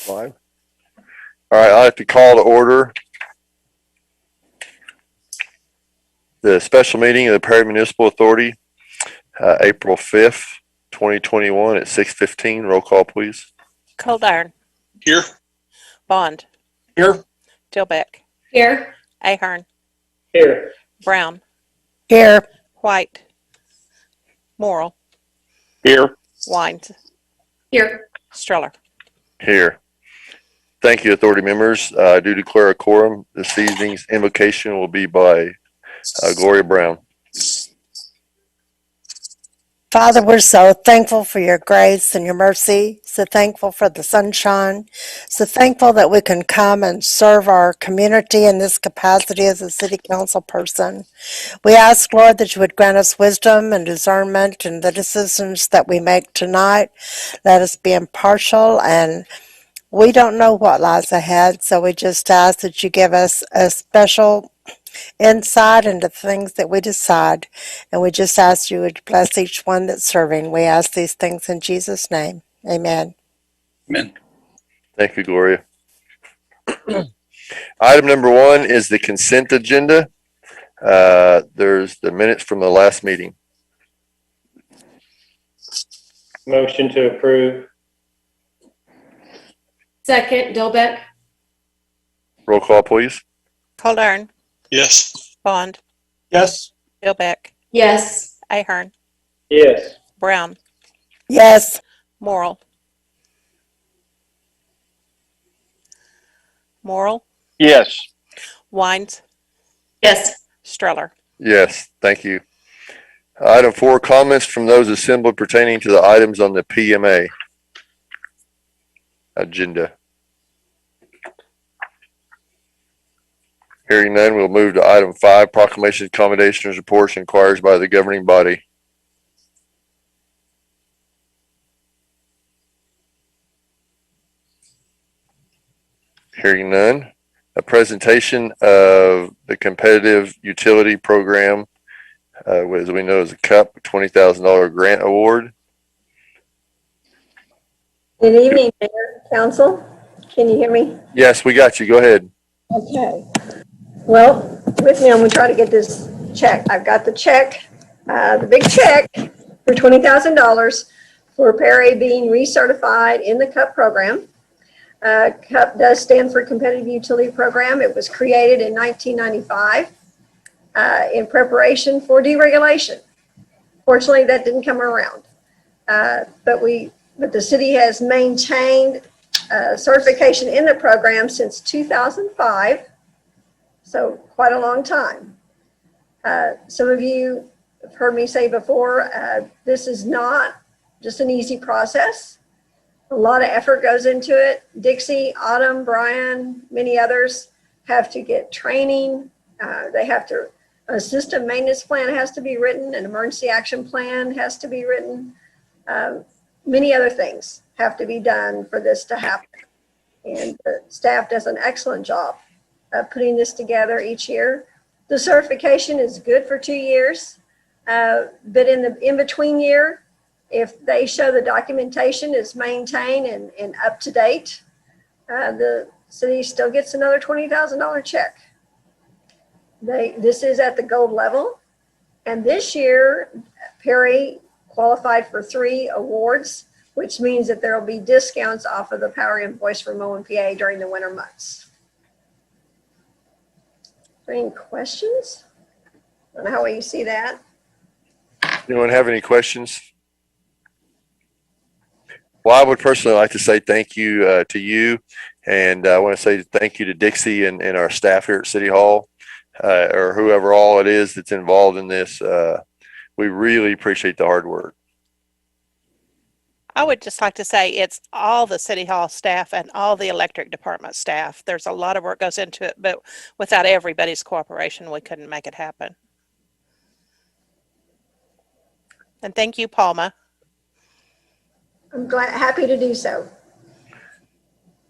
Fine. All right, I have to call to order the special meeting of the Perry Municipal Authority, April 5th, 2021 at 6:15. Roll call, please. Coldiron. Here. Bond. Here. Dilbeck. Here. Ahern. Here. Brown. Here. White. Morrill. Here. Wines. Here. Streller. Here. Thank you, authority members. I do declare a quorum. This evening's invocation will be by Gloria Brown. Father, we're so thankful for your grace and your mercy, so thankful for the sunshine, so thankful that we can come and serve our community in this capacity as a city council person. We ask, Lord, that you would grant us wisdom and discernment in the decisions that we make tonight. Let us be impartial, and we don't know what lies ahead, so we just ask that you give us a special insight into things that we decide, and we just ask you would bless each one that's serving. We ask these things in Jesus' name. Amen. Amen. Thank you, Gloria. Item number 1 is the consent agenda. There's the minutes from the last meeting. Motion to approve. Second, Dilbeck. Roll call, please. Coldiron. Yes. Bond. Yes. Dilbeck. Yes. Ahern. Yes. Brown. Yes. Morrill. Morrill. Yes. Wines. Yes. Streller. Yes, thank you. Item 4, comments from those assembled pertaining to the items on the PMA agenda. Hearing none, we'll move to item 5, proclamations, commendations, reports, and inquiries by the governing body. Hearing none, a presentation of the competitive utility program, as we know as a CUP, $20,000 grant award. Good evening, Mayor, Council. Can you hear me? Yes, we got you. Go ahead. Okay. Well, with me, I'm going to try to get this check. I've got the check, the big check for $20,000 for Perry being recertified in the CUP program. CUP does stand for Competitive Utility Program. It was created in 1995 in preparation for deregulation. Fortunately, that didn't come around. But the city has maintained certification in the program since 2005, so quite a long time. Some of you have heard me say before, this is not just an easy process. A lot of effort goes into it. Dixie, Autumn, Brian, many others have to get training. A system maintenance plan has to be written, an emergency action plan has to be written. Many other things have to be done for this to happen. And the staff does an excellent job of putting this together each year. The certification is good for 2 years, but in the in-between year, if they show the documentation is maintained and up to date, the city still gets another $20,000 check. This is at the gold level. And this year, Perry qualified for 3 awards, which means that there will be discounts off of the power invoice for MO&PA during the winter months. Any questions? I don't know how you see that. Anyone have any questions? Well, I would personally like to say thank you to you, and I want to say thank you to Dixie and our staff here at City Hall, or whoever all it is that's involved in this. We really appreciate the hard work. I would just like to say it's all the City Hall staff and all the electric department staff. There's a lot of work goes into it, but without everybody's cooperation, we couldn't make it happen. And thank you, Palma. I'm happy to do so.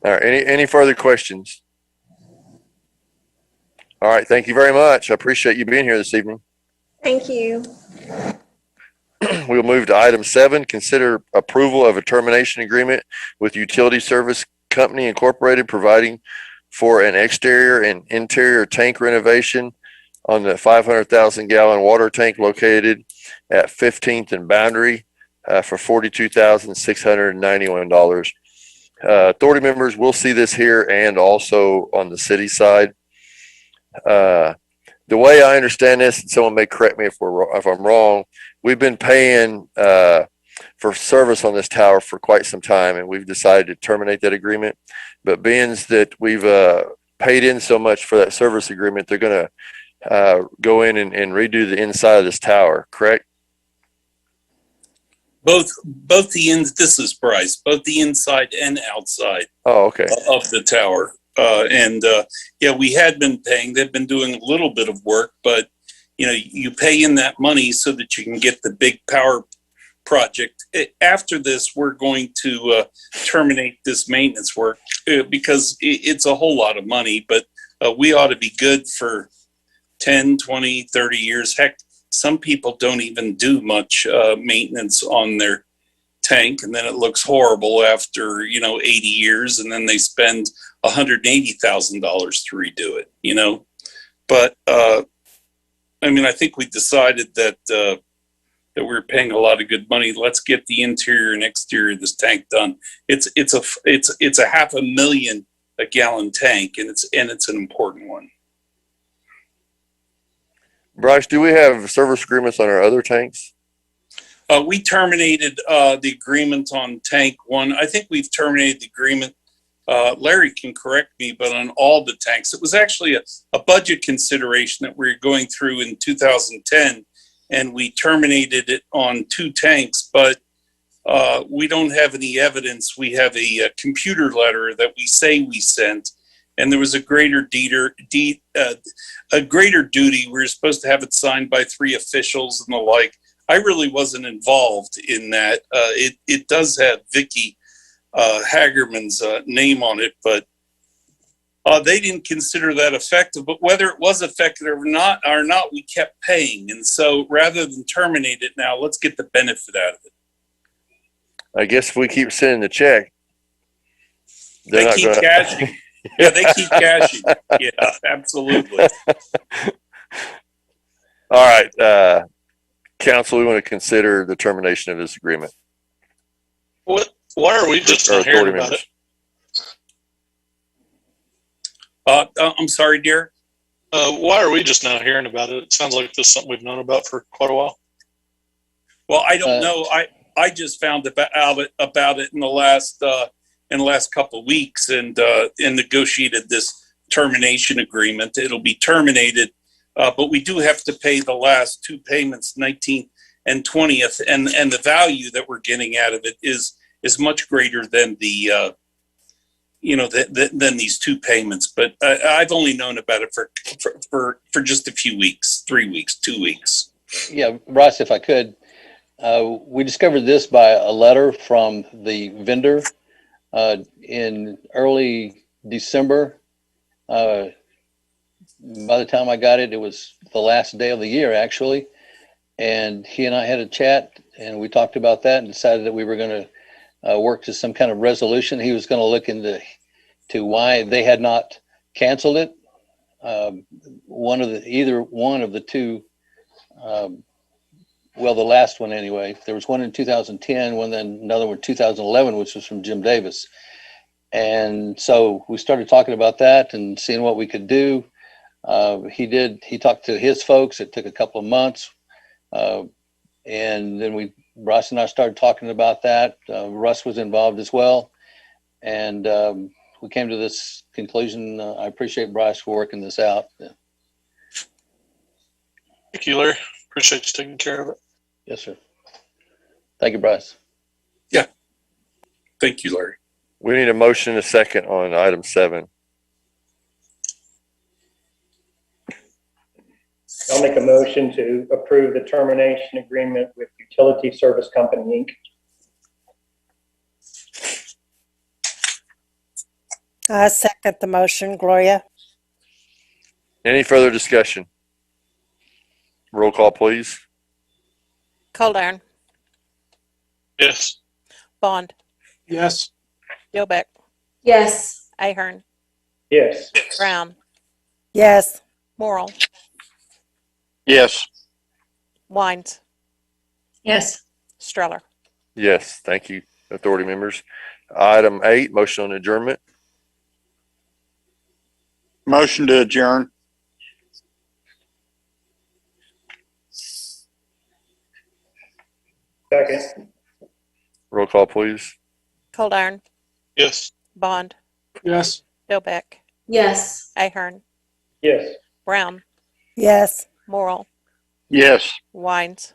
All right, any further questions? All right, thank you very much. I appreciate you being here this evening. Thank you. We'll move to item 7, consider approval of a termination agreement with utility service Company Incorporated providing for an exterior and interior tank renovation on the 500,000 gallon water tank located at 15th and Boundary for $42,691. Authority members will see this here and also on the city side. The way I understand this, and someone may correct me if I'm wrong, we've been paying for service on this tower for quite some time, and we've decided to terminate that agreement. But being that we've paid in so much for that service agreement, they're going to go in and redo the inside of this tower, correct? Both this is Bryce, both the inside and outside Oh, okay. of the tower. Yeah, we had been paying. They've been doing a little bit of work, but you pay in that money so that you can get the big power project. After this, we're going to terminate this maintenance work because it's a whole lot of money, but we ought to be good for 10, 20, 30 years. Heck, some people don't even do much maintenance on their tank, and then it looks horrible after 80 years, and then they spend $180,000 to redo it. But I think we decided that we were paying a lot of good money. Let's get the interior and exterior of this tank done. It's a 500,000 gallon tank, and it's an important one. Bryce, do we have service agreements on our other tanks? We terminated the agreement on tank one. I think we've terminated the agreement. Larry can correct me, but on all the tanks, it was actually a budget consideration that we were going through in 2010, and we terminated it on 2 tanks, but we don't have any evidence. We have a computer letter that we say we sent, and there was a greater duty. We were supposed to have it signed by 3 officials and the like. I really wasn't involved in that. It does have Vicky Hagerman's name on it, but they didn't consider that effective. But whether it was effective or not, we kept paying. And so rather than terminate it now, let's get the benefit out of it. I guess if we keep sending the check, They keep cashing. Yeah, they keep cashing. Yeah, absolutely. All right, council, we want to consider the termination of this agreement. Why are we just Or not hearing authority about members. it? I'm sorry, dear. Why are we just now hearing about it? It sounds like this is something we've known about for quite a while. Well, I don't know. I just found about it in the last couple of weeks and negotiated this termination agreement. It'll be terminated, but we do have to pay the last 2 payments, 19th and 20th, and the value that we're getting out of it is much greater than the than these 2 payments. But I've only known about it for just a few weeks, 3 weeks, 2 weeks. Yeah, Ross, if I could, we discovered this by a letter from the vendor in early December. By the time I got it, it was the last day of the year, actually. And he and I had a chat, and we talked about that and decided that we were going to work to some kind of resolution. He was going to look into why they had not canceled it. Either one of the 2. Well, the last one anyway. There was one in 2010, then another one in 2011, which was from Jim Davis. And so we started talking about that and seeing what we could do. He talked to his folks. It took a couple of months. And then Russ and I started talking about that. Russ was involved as well. And we came to this conclusion. I appreciate Bryce for working this out. Thank you, Larry. Appreciate you taking care of it. Yes, sir. Thank you, Bryce. Thank you, Larry. We need a motion and a second on item 7. I'll make a motion to approve the termination agreement with Utility Service Company, Inc. I second the motion, Gloria. Any further discussion? Roll call, please. Coldarn, Yes. Bond, Yes. Dilbeck, Yes. Ahern, Yes. Brown, Yes. Morrell, Yes. Wines, Yes. Streller. Yes, thank you, authority members. Item 8, motion on adjournment. Motion to adjourn. Second. Roll call, please. Cold Iron, Yes. Bond, Yes. Dilbeck, Yes. Ahern, Yes. Brown, Yes. Morrell, Yes. Wines,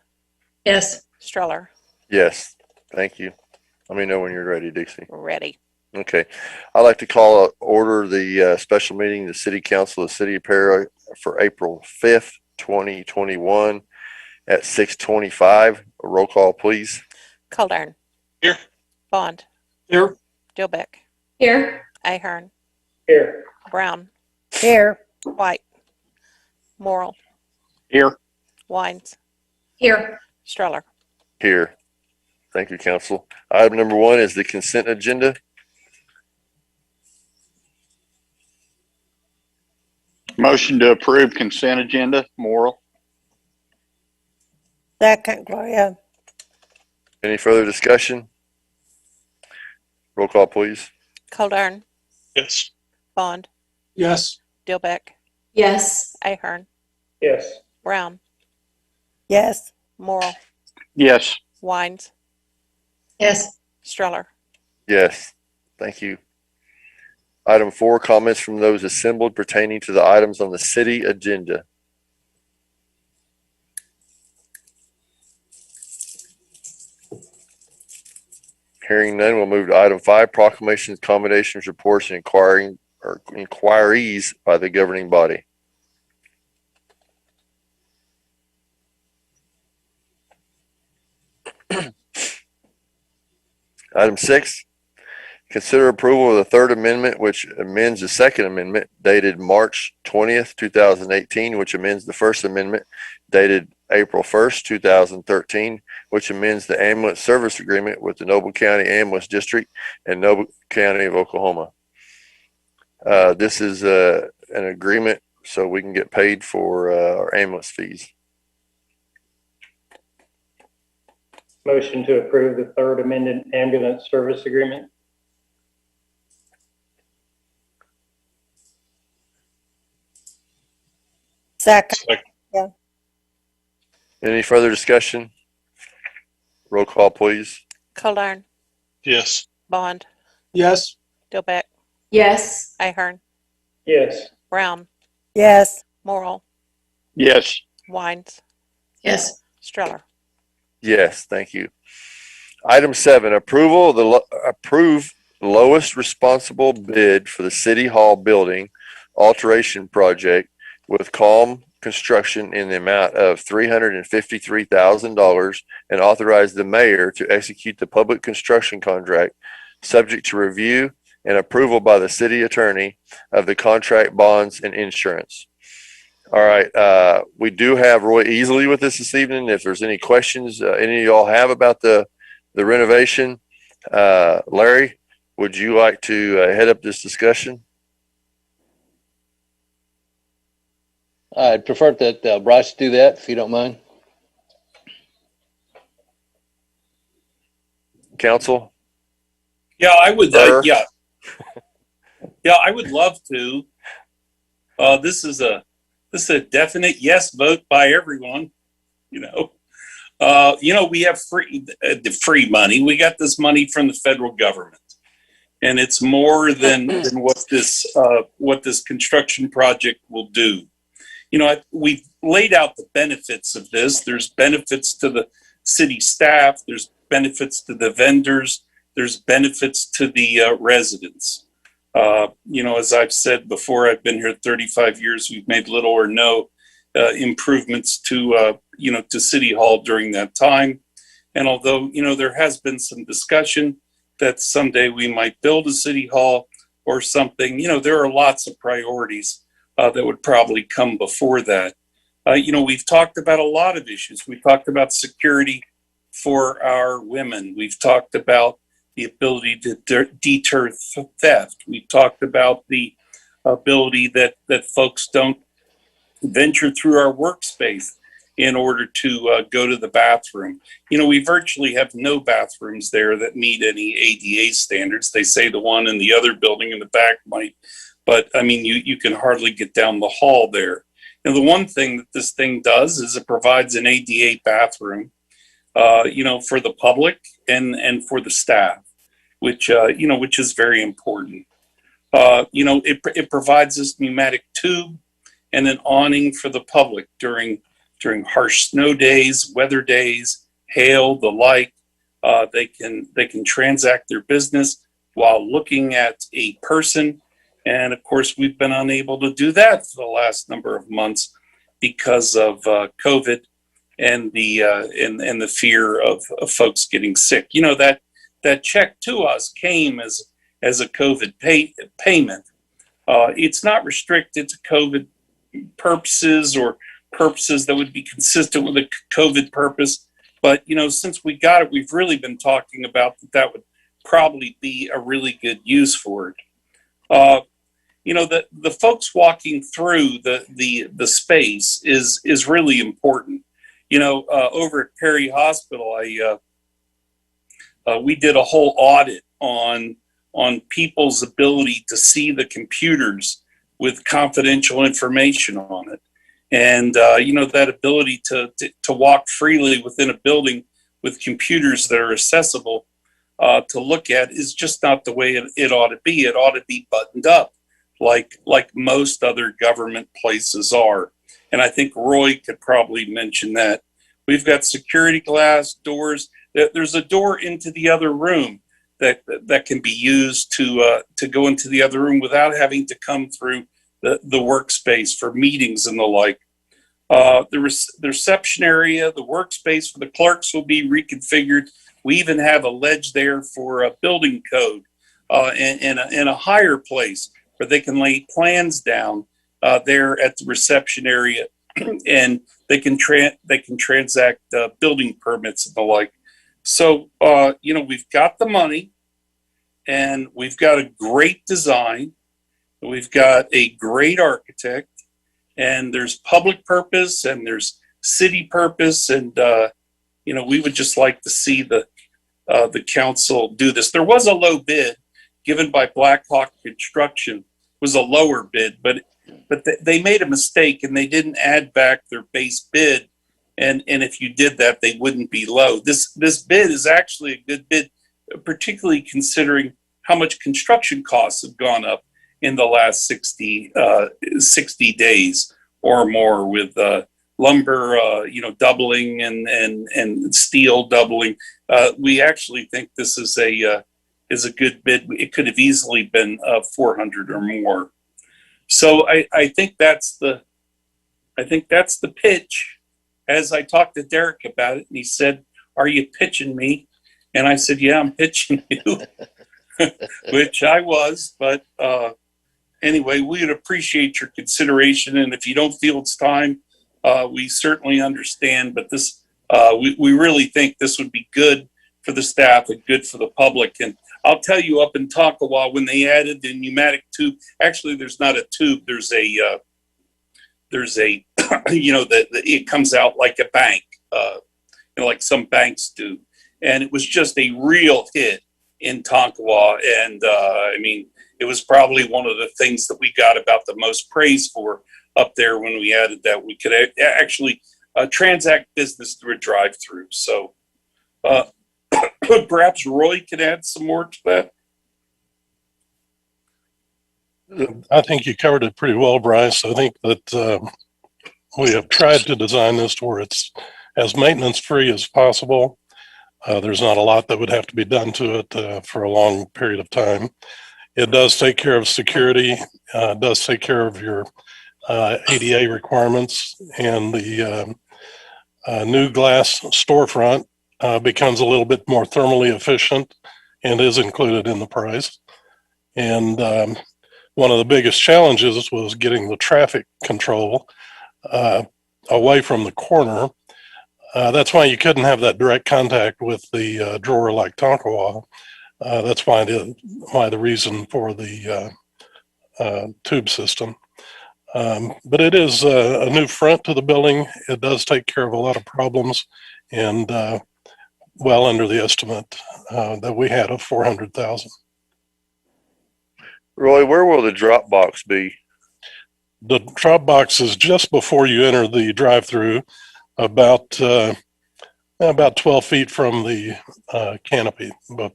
Yes. Streller. Yes, thank you. Let me know when you're ready, Dixie. Ready. Okay. I'd like to call order the special meeting, of the City Council of the City of Perry for April 5th, 2021 at 6:25. Roll call, please. Cold Iron. Here. Bond, Here. Dilbeck, Here. Ahern, Here. Brown, Here. White, Morrell, Here. Wines, Here. Streller. Here. Thank you, Council. Item number 1 is the consent agenda. Motion to approve consent agenda. Morrell. Second, Gloria. Any further discussion? Roll call, please. Cold Iron, Yes. Bond, Yes. Dilbeck, Yes. Ahern, Yes. Brown, Yes. Morrell, Yes. Wines, Yes. Streller. Yes. Thank you. Item 4, comments from those assembled pertaining to the items on the city agenda. Hearing none, we'll move to item 5, proclamations, commendations, reports, and inquiries by the governing body. Item 6, consider approval of the Third Amendment, which amends the Second Amendment dated March 20th, 2018, which amends the First Amendment dated April 1st, 2013, which amends the ambulance service agreement with the Noble County Ambulance District and Noble County of Oklahoma. This is an agreement so we can get paid for our ambulance fees. Motion to approve the Third Amended Ambulance Service Agreement. Second. Second. Any further discussion? Roll call, please. Cold Iron, Yes. Bond, Yes. Dilbeck, Yes. Ahern, Yes. Brown, Yes. Morrell, Yes. Wines, Yes. Streller. Yes, thank you. Item 7, approval of the approve lowest responsible bid for the City Hall building alteration project with Calm Construction in the amount of $353,000 and authorize the mayor to execute the public construction contract subject to review and approval by the city attorney of the contract, bonds, and insurance. All right, we do have Roy Easley with us this evening. If there's any questions any of y'all have about the renovation, Larry, would you like to head up this discussion? I'd prefer that Bryce do that, if you don't mind. Council? Yeah, I would. Sure. Yeah, I would love to. This is a definite yes vote by everyone. We have free money. We got this money from the federal government, and it's more than what this construction project will do. We've laid out the benefits of this. There's benefits to the city staff. There's benefits to the vendors. There's benefits to the residents. As I've said before, I've been here 35 years. We've made little or no improvements to City Hall during that time. And although, there has been some discussion that someday we might build a City Hall or something, there are lots of priorities that would probably come before that. We've talked about a lot of issues. We talked about security for our women. We've talked about the ability to deter theft. We talked about the ability that folks don't venture through our workspace in order to go to the bathroom. You know, we virtually have no bathrooms there that meet any ADA standards. They say the one in the other building in the back might, but I mean, you can hardly get down the hall there. And the one thing that this thing does is it provides an ADA bathroom, you know, for the public and for the staff, which, you know, which is very important. You know, it provides this pneumatic tube and an awning for the public during harsh snow days, weather days, hail, the like. They can transact their business while looking at a person. And of course, we've been unable to do that for the last number of months because of COVID and the fear of folks getting sick. You know, that check to us came as a COVID payment. It's not restricted to COVID purposes or purposes that would be consistent with a COVID purpose. But, you know, since we got it, we've really been talking about that would probably be a really good use for it. You know, the folks walking through the space is really important. You know, over at Perry Hospital, we did a whole audit on people's ability to see the computers with confidential information on it. And, you know, that ability to walk freely within a building with computers that are accessible to look at is just not the way it ought to be. It ought to be buttoned up like most other government places are. And I think Roy could probably mention that. We've got security glass doors. There's a door into the other room that can be used to go into the other room without having to come through the workspace for meetings and the like. The reception area, the workspace for the clerks will be reconfigured. We even have a ledge there for a building code and a higher place where they can lay plans down there at the reception area, and they can transact building permits and the like. So, you know, we've got the money, and we've got a great design. We've got a great architect, and there's public purpose and there's city purpose. And, you know, we would just like to see the council do this. There was a low bid given by Blackhawk Construction, was a lower bid, but they made a mistake and they didn't add back their base bid. And if you did that, they wouldn't be low. This bid is actually a good bid, particularly considering how much construction costs have gone up in the last 60 days or more, with lumber, you know, doubling and steel doubling. We actually think this is a good bid. It could have easily been 400 or more. So I think that's the pitch. As I talked to Derek about it, and he said, "Are you pitching me?" And I said, "Yeah, I'm pitching you," which I was. But anyway, we would appreciate your consideration. And if you don't feel it's time, we certainly understand. But this, we really think this would be good for the staff and good for the public. And I'll tell you, up in Tonkawa, when they added the pneumatic tube, actually, there's not a tube. There's a you know, it comes out like a bank, you know, like some banks do. And it was just a real hit in Tonkawa. And I mean, it was probably one of the things that we got about the most praise for up there when we added that. We could actually transact business through a drive-through. So perhaps Roy could add some more to that. I think you covered it pretty well, Bryce. I think that we have tried to design this to where it's as maintenance-free as possible. There's not a lot that would have to be done to it for a long period of time. It does take care of security. It does take care of your ADA requirements, and the new glass storefront becomes a little bit more thermally efficient and is included in the price. And one of the biggest challenges was getting the traffic control away from the corner. That's why you couldn't have that direct contact with the drawer like Tonkawa. That's why the reason for the tube system. But it is a new front to the building. It does take care of a lot of problems, and well under the estimate that we had of 400,000. Roy, where will the drop box be? The drop box is just before you enter the drive-through, about 12 feet from the canopy, but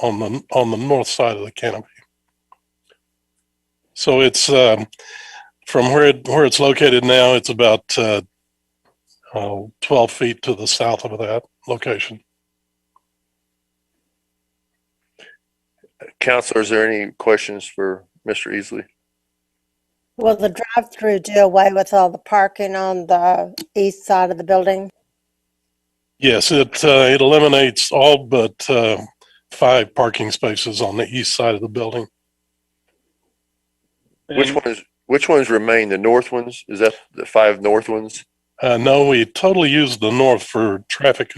on the north side of the canopy. So it's from where it's located now. It's about 12 feet to the south of that location. Counselor, is there any questions for Mr. Easley? Will the drive-through do away with all the parking on the east side of the building? Yes, it eliminates all but 5 parking spaces on the east side of the building. Which ones remain? The north ones? Is that the 5 north ones? No, we totally use the north for traffic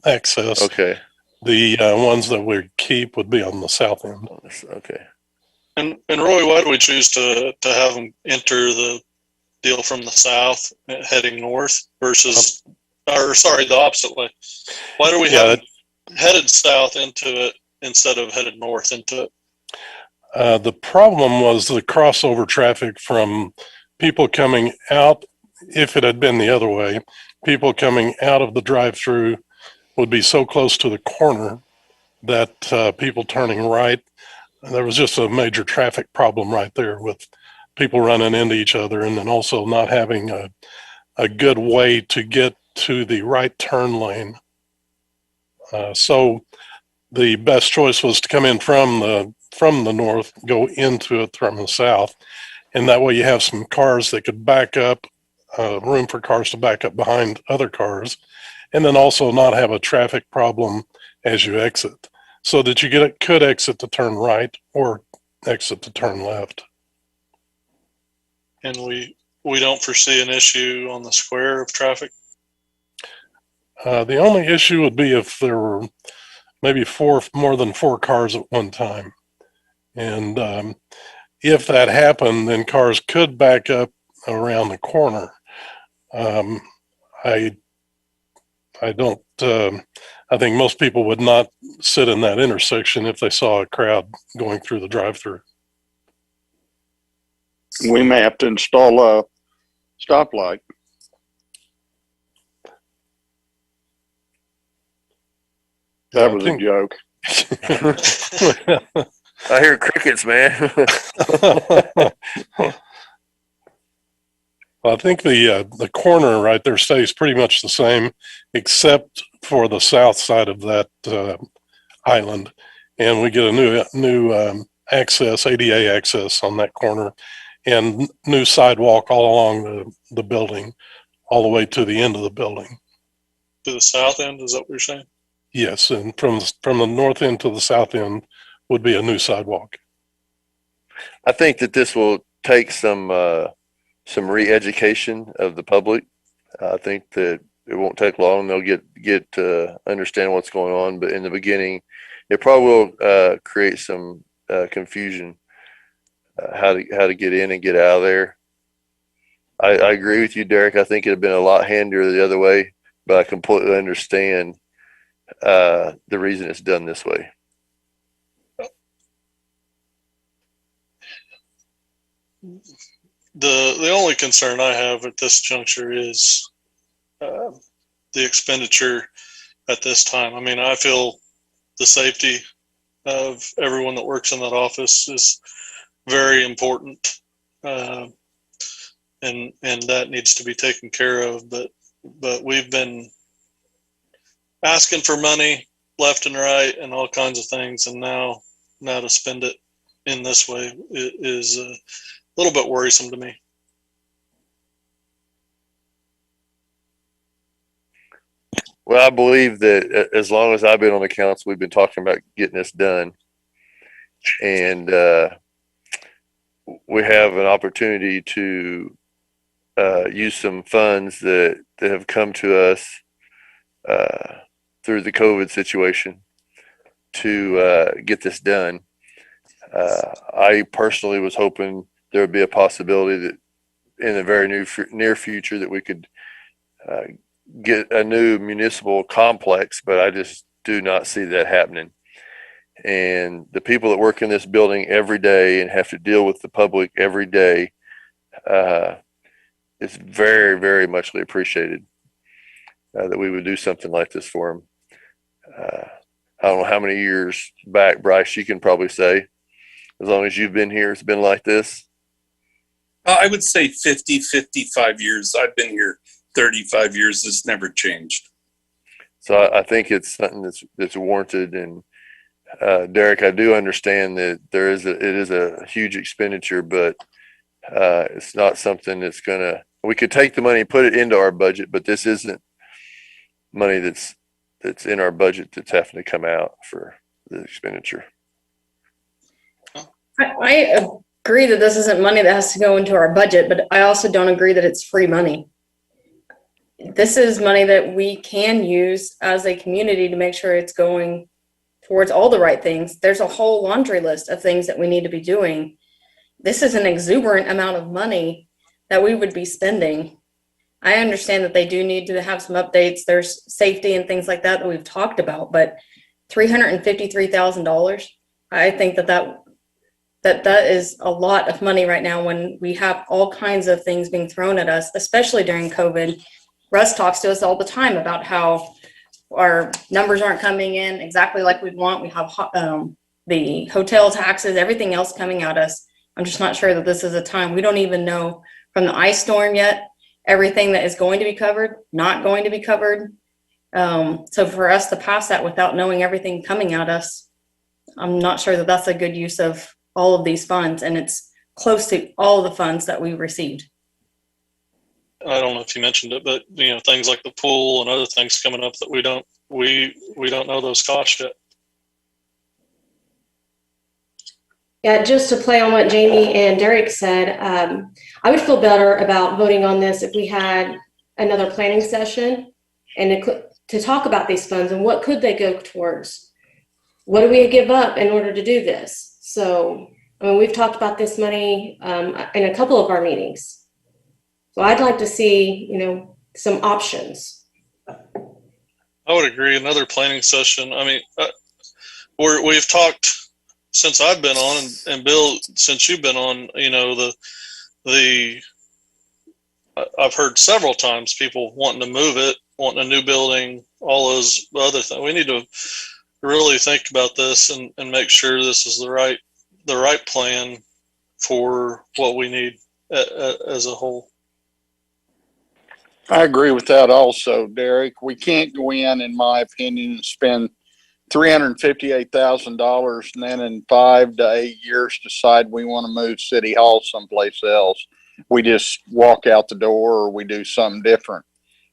access. Okay. The ones that we keep would be on the south end. Okay. And Roy, why do we choose to have them enter the deal from the south heading north versus, or sorry, the opposite way? Why do we have them headed south into it instead of headed north into it? The problem was the crossover traffic from people coming out. If it had been the other way, people coming out of the drive-through would be so close to the corner that people turning right, there was just a major traffic problem right there with people running into each other, and then also not having a good way to get to the right turn lane. So the best choice was to come in from the north, go into it from the south, and that way you have some cars that could back up, room for cars to back up behind other cars, and then also not have a traffic problem as you exit, so that you could exit to turn right or exit to turn left. And we don't foresee an issue on the square of traffic? The only issue would be if there were maybe more than 4 cars at one time. And if that happened, then cars could back up around the corner. I don't, I think most people would not sit in that intersection if they saw a crowd going through the drive-through. We may have to install a stoplight. That was a joke. I hear crickets, man. Well, I think the corner right there stays pretty much the same, except for the south side of that island, and we get a new access, ADA access on that corner, and new sidewalk all along the building, all the way to the end of the building. To the south end, is that what you're saying? Yes, and from the north end to the south end would be a new sidewalk. I think that this will take some re-education of the public. I think that it won't take long. They'll get to understand what's going on. But in the beginning, it probably will create some confusion how to get in and get out of there. I agree with you, Derek. I think it'd have been a lot handier the other way, but I completely understand the reason it's done this way. The only concern I have at this juncture is the expenditure at this time. I mean, I feel the safety of everyone that works in that office is very important, and that needs to be taken care of. But we've been asking for money left and right and all kinds of things, and now to spend it in this way is a little bit worrisome to me. Well, I believe that as long as I've been on the council, we've been talking about getting this done. And we have an opportunity to use some funds that have come to us through the COVID situation to get this done. I personally was hoping there would be a possibility that in the very near future that we could get a new municipal complex, but I just do not see that happening. And the people that work in this building every day and have to deal with the public every day, it's very, very muchly appreciated that we would do something like this for them. I don't know how many years back, Bryce, you can probably say, as long as you've been here, it's been like this. I would say 50, 55 years. I've been here 35 years. It's never changed. So I think it's something that's warranted. And Derek, I do understand that it is a huge expenditure, but it's not something that's we could take the money and put it into our budget, but this isn't money that's in our budget that's having to come out for the expenditure. I agree that this isn't money that has to go into our budget, but I also don't agree that it's free money. This is money that we can use as a community to make sure it's going towards all the right things. There's a whole laundry list of things that we need to be doing. This is an exuberant amount of money that we would be spending. I understand that they do need to have some updates. There's safety and things like that we've talked about, but $353,000, I think that is a lot of money right now when we have all kinds of things being thrown at us, especially during COVID. Russ talks to us all the time about how our numbers aren't coming in exactly like we'd want. We have the hotel taxes, everything else coming at us. I'm just not sure that this is a time. We don't even know from the ice storm yet, everything that is going to be covered, not going to be covered. So for us to pass that without knowing everything coming at us, I'm not sure that that's a good use of all of these funds, and it's close to all the funds that we received. I don't know if you mentioned it, but things like the pool and other things coming up that we don't know those costs yet. Yeah, just to play on what Jamie and Derek said, I would feel better about voting on this if we had another planning session and to talk about these funds and what could they go towards. What do we give up in order to do this? So, I mean, we've talked about this money in a couple of our meetings. So I'd like to see, some options. I would agree. Another planning session. I mean, we've talked since I've been on, and Bill, since you've been on. I've heard several times people wanting to move it, wanting a new building, all those other things. We need to really think about this and make sure this is the right plan for what we need as a whole. I agree with that also, Derek. We can't go in my opinion, and spend $358,000 and then in 5 to 8 years decide we want to move City Hall someplace else. We just walk out the door or we do something different.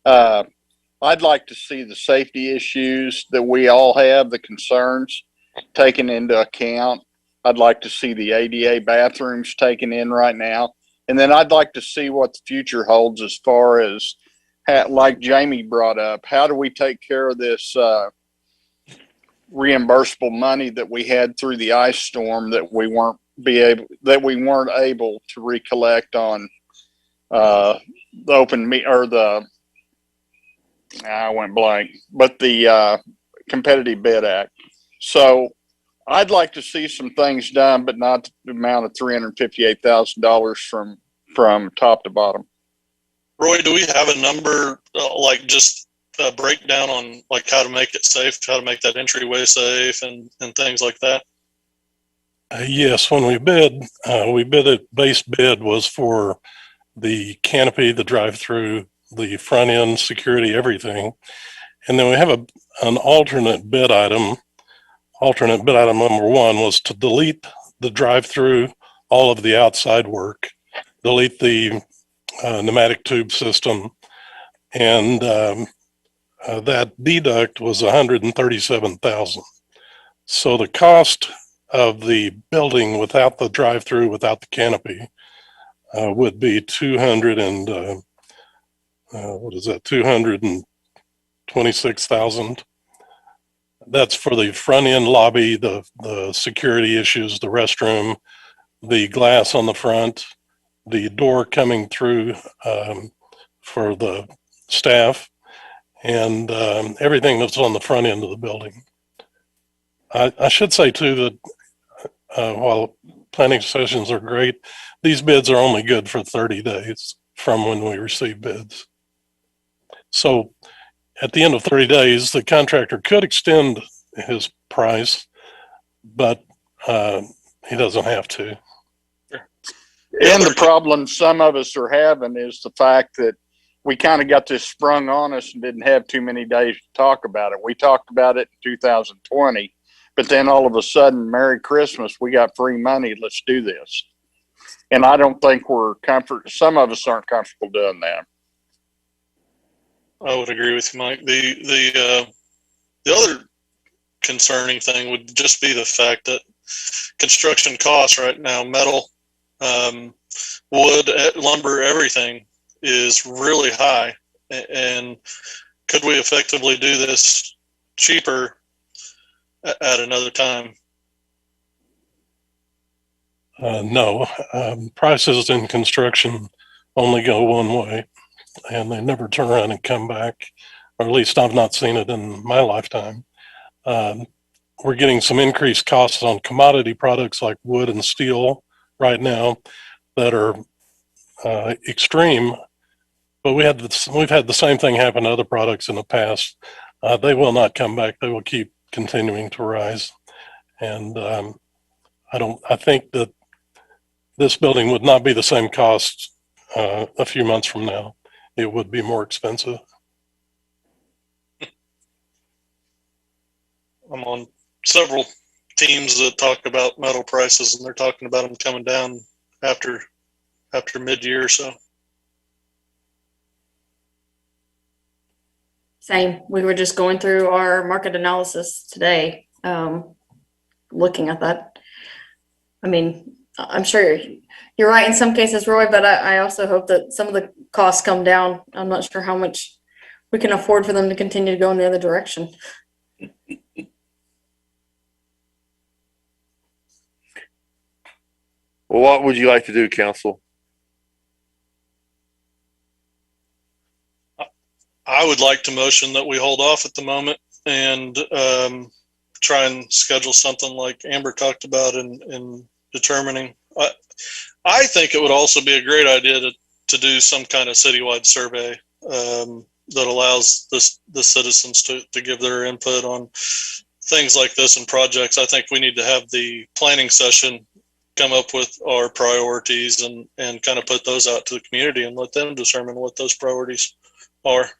I'd like to see the safety issues that we all have, the concerns taken into account. I'd like to see the ADA bathrooms taken in right now. And then I'd like to see what the future holds as far as, like Jamie brought up, how do we take care of this reimbursable money that we had through the ice storm that we weren't able to recollect on the I went blank, but the Competitive Bid Act. So I'd like to see some things done, but not the amount of $358,000 from top to bottom. Roy, do we have a number, like just a breakdown on like how to make it safe, how to make that entryway safe and things like that? Yes, when we bid it, base bid was for the canopy, the drive-through, the front end security, everything. And then we have an alternate bid item. Alternate bid item number one was to delete the drive-through, all of the outside work, delete the pneumatic tube system, and that deduct was $137,000. So the cost of the building without the drive-through, without the canopy, would be $226,000. That's for the front end lobby, the security issues, the restroom, the glass on the front, the door coming through for the staff, and everything that's on the front end of the building. I should say too that while planning sessions are great, these bids are only good for 30 days from when we receive bids. So at the end of 30 days, the contractor could extend his price, but he doesn't have to. And the problem some of us are having is the fact that we kind of got this sprung on us and didn't have too many days to talk about it. We talked about it in 2020, but then all of a sudden, Merry Christmas, we got free money, let's do this. And I don't think some of us aren't comfortable doing that. I would agree with you, Mike. The other concerning thing would just be the fact that construction costs right now, metal, wood, lumber, everything is really high. And could we effectively do this cheaper at another time? No, prices in construction only go one way, and they never turn around and come back, or at least I've not seen it in my lifetime. We're getting some increased costs on commodity products like wood and steel right now that are extreme, but we've had the same thing happen to other products in the past. They will not come back. They will keep continuing to rise. And I think that this building would not be the same cost a few months from now. It would be more expensive. I'm on several teams that talk about metal prices, and they're talking about them coming down after mid-year or so. Same. We were just going through our market analysis today, looking at that. I mean, I'm sure you're right in some cases, Roy, but I also hope that some of the costs come down. I'm not sure how much we can afford for them to continue to go in the other direction. Well, what would you like to do, council? I would like to motion that we hold off at the moment and try and schedule something like Amber talked about in determining. I think it would also be a great idea to do some kind of citywide survey that allows the citizens to give their input on things like this and projects. I think we need to have the planning session come up with our priorities and kind of put those out to the community and let them determine what those priorities are.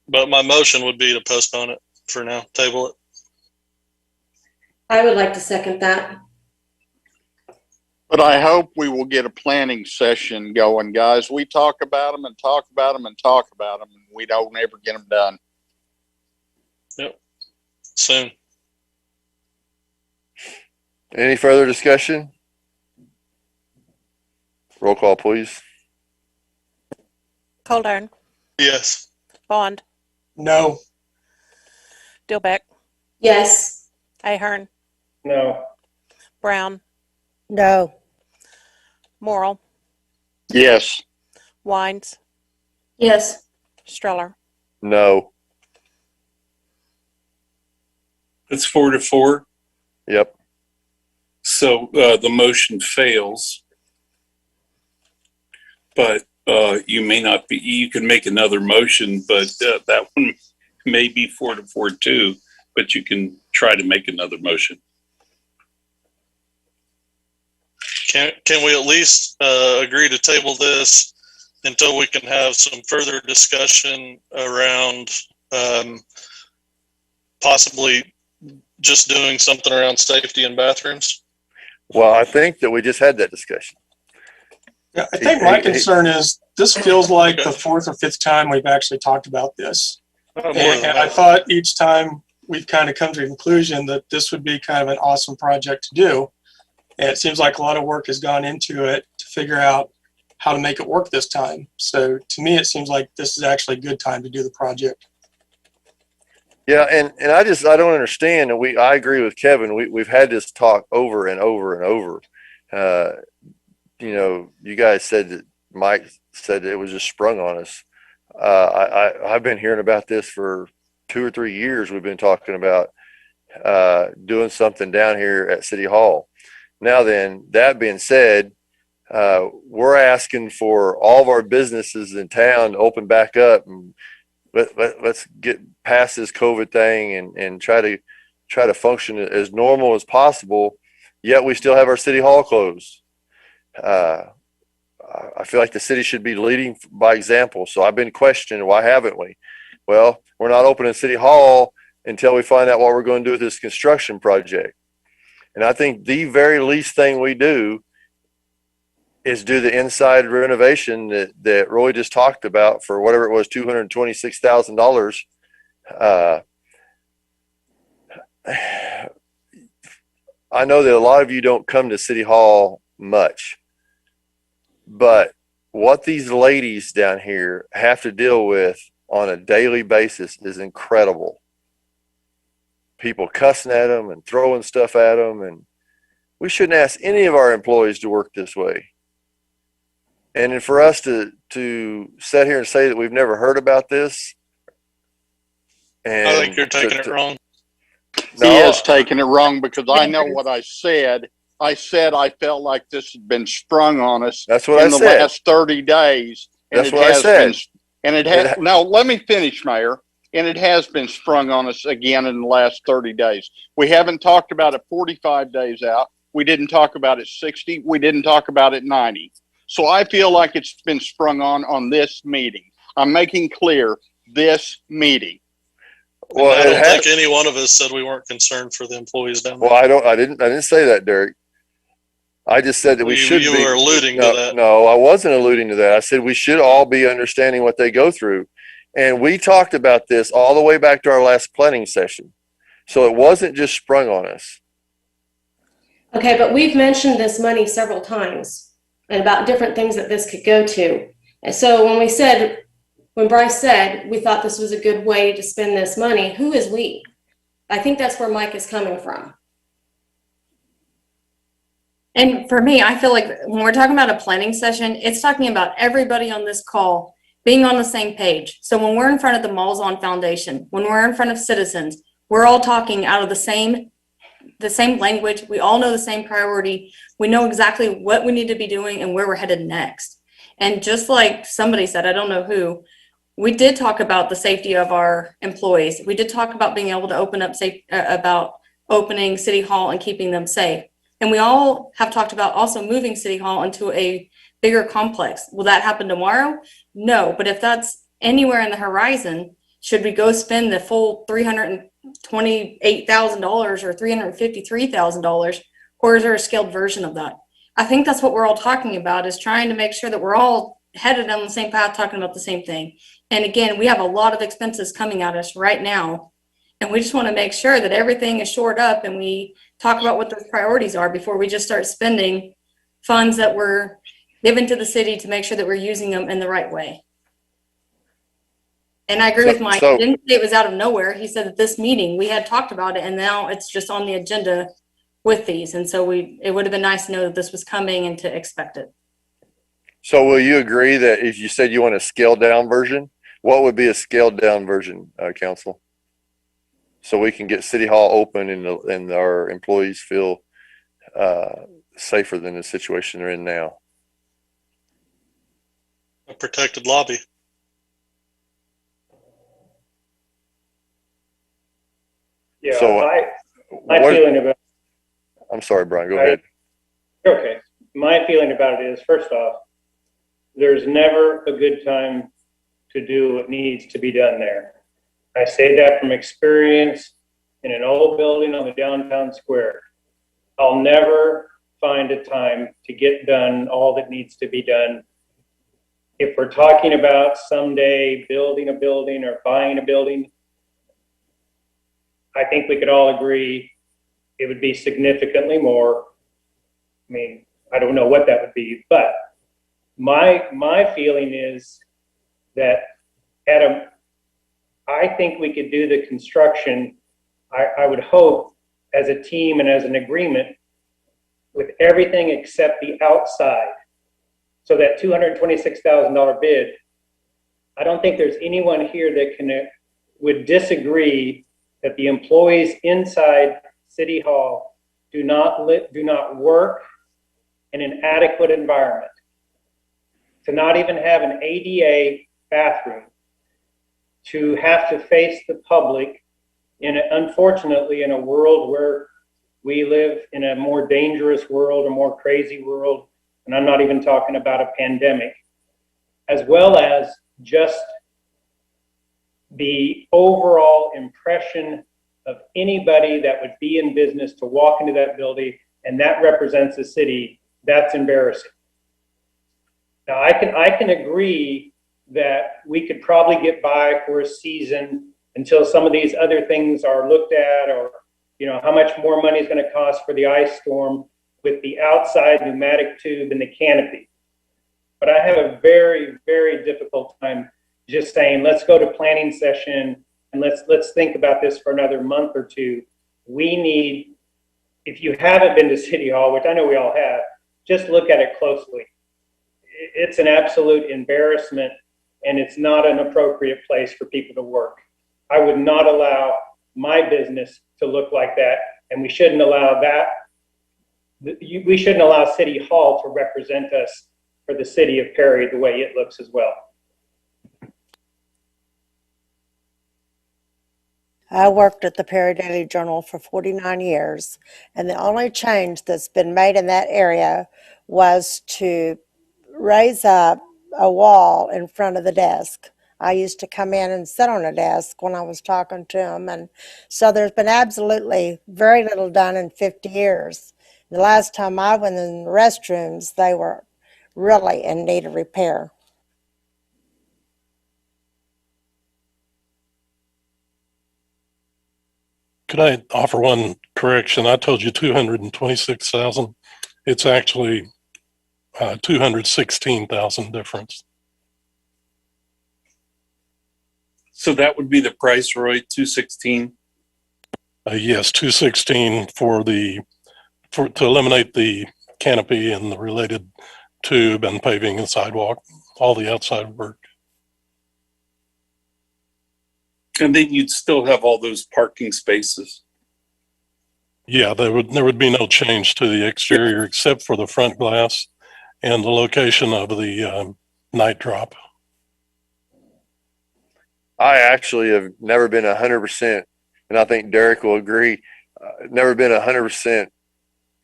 But my motion would be to postpone it for now, table it. I would like to second that. But I hope we will get a planning session going, guys. We talk about them and talk about them and talk about them, and we don't ever get them done. Yep. Soon. Any further discussion? Roll call, please. Coldarn, Yes. Bond, No. Dillbeck, Yes. Ahern, No. Brown, No. Morrill, Yes. Wines, Yes. Streller. No. It's 4-4. Yep. So the motion fails, but you can make another motion, but that one may be 4-4 too, but you can try to make another motion. Can we at least agree to table this until we can have some further discussion around possibly just doing something around safety in bathrooms? Well, I think that we just had that discussion. Yeah, I think my concern is this feels like the fourth or fifth time we've actually talked about this. More than And I that. thought each time we've kind of come to the conclusion that this would be kind of an awesome project to do. And it seems like a lot of work has gone into it to figure out how to make it work this time. So to me, it seems like this is actually a good time to do the project. Yeah, and I don't understand, and I agree with Kevin. We've had this talk over and over and over. Uh, you guys said that Mike said that it was just sprung on us. I've been hearing about this for 2 or 3 years. We've been talking about doing something down here at City Hall. Now then, that being said, we're asking for all of our businesses in town to open back up, and let's get past this COVID thing and try to function as normal as possible. Yet we still have our city hall closed. Uh, I feel like the city should be leading by example. So I've been questioning, why haven't we? Well, we're not opening City Hall until we find out what we're going to do with this construction project. And I think the very least thing we do is do the inside renovation that Roy just talked about for whatever it was, $226,000. I know that a lot of you don't come to City Hall much, but what these ladies down here have to deal with on a daily basis is incredible. People cussing at them and throwing stuff at them, and we shouldn't ask any of our employees to work this way. And then for us to sit here and say that we've never heard about this, and I think you're taking it wrong. No, He is taking it wrong because I know what I said. I said I felt like this had been sprung on us That's what in I the said. last 30 days. And That's it what I has said. been, and it has, now let me finish, Mayor. And it has been sprung on us again in the last 30 days. We haven't talked about it 45 days out. We didn't talk about it 60. We didn't talk about it 90. So I feel like it's been sprung on this meeting. I'm making clear this meeting. Well, I don't think any one of us said we weren't concerned for the employees down there. well, I didn't say that, Derek. I just said that we should be. You were alluding no, to that. No, I wasn't alluding to that. I said we should all be understanding what they go through. And we talked about this all the way back to our last planning session. So it wasn't just sprung on us. Okay, but we've mentioned this money several times and about different things that this could go to. And so when Bryce said we thought this was a good way to spend this money, who is we? I think that's where Mike is coming from. And for me, I feel like when we're talking about a planning session, it's talking about everybody on this call being on the same page. So when we're in front of the Malls on Foundation, when we're in front of citizens, we're all talking out of the same language. We all know the same priority. We know exactly what we need to be doing and where we're headed next. And just like somebody said, I don't know who, we did talk about the safety of our employees. We did talk about being able to open up about opening City Hall and keeping them safe. And we all have talked about also moving City Hall into a bigger complex. Will that happen tomorrow? No, but if that's anywhere in the horizon, should we go spend the full $328,000 or $353,000, or is there a scaled version of that? I think that's what we're all talking about, is trying to make sure that we're all headed on the same path, talking about the same thing. And again, we have a lot of expenses coming at us right now, and we just want to make sure that everything is shored up and we talk about what those priorities are before we just start spending funds that were given to the city to make sure that we're using them in the right way. And I agree with Mike. He didn't say it was out of nowhere. He said that this meeting, we had talked about it, and now it's just on the agenda with these. And so it would have been nice to know that this was coming and to expect it. So will you agree that if you said you want a scaled down version, what would be a scaled down version, Council? So we can get City Hall open and our employees feel safer than the situation they're in now. A protected lobby. Yeah, So my feeling about. I'm sorry, Brian, go ahead. Okay. My feeling about it is, first off, there's never a good time to do what needs to be done there. I say that from experience in an old building on the downtown square. I'll never find a time to get done all that needs to be done. If we're talking about someday building a building or buying a building, I think we could all agree it would be significantly more. I mean, I don't know what that would be, but my feeling is that I think we could do the construction, I would hope, as a team and as an agreement with everything except the outside. So that $226,000 bid, I don't think there's anyone here that would disagree that the employees inside City Hall do not work in an adequate environment. To not even have an ADA bathroom, to have to face the public unfortunately in a world where we live in a more dangerous world, a more crazy world, and I'm not even talking about a pandemic, as well as just the overall impression of anybody that would be in business to walk into that building, and that represents the city. That's embarrassing. Now, I can agree that we could probably get by for a season until some of these other things are looked at, or how much more money is going to cost for the ice storm with the outside pneumatic tube and the canopy. But I have a very, very difficult time just saying, let's go to planning session and let's think about this for another month or two. We need, if you haven't been to City Hall, which I know we all have, just look at it closely. It's an absolute embarrassment, and it's not an appropriate place for people to work. I would not allow my business to look like that, and we shouldn't allow City Hall to represent us for the city of Perry the way it looks as well. I worked at the Perry Daily Journal for 49 years, and the only change that's been made in that area was to raise up a wall in front of the desk. I used to come in and sit on a desk when I was talking to them, and so there's been absolutely very little done in 50 years. The last time I went in the restrooms, they were really in need of repair. Could I offer one correction? I told you 226,000. It's actually 216,000 difference. So that would be the price, Roy, 216. Yes, 216 to eliminate the canopy and the related tube and paving and sidewalk, all the outside work. And then you'd still have all those parking spaces. Yeah, there would be no change to the exterior except for the front glass and the location of the night drop. I actually have never been 100%, and I think Derek will agree, never been 100%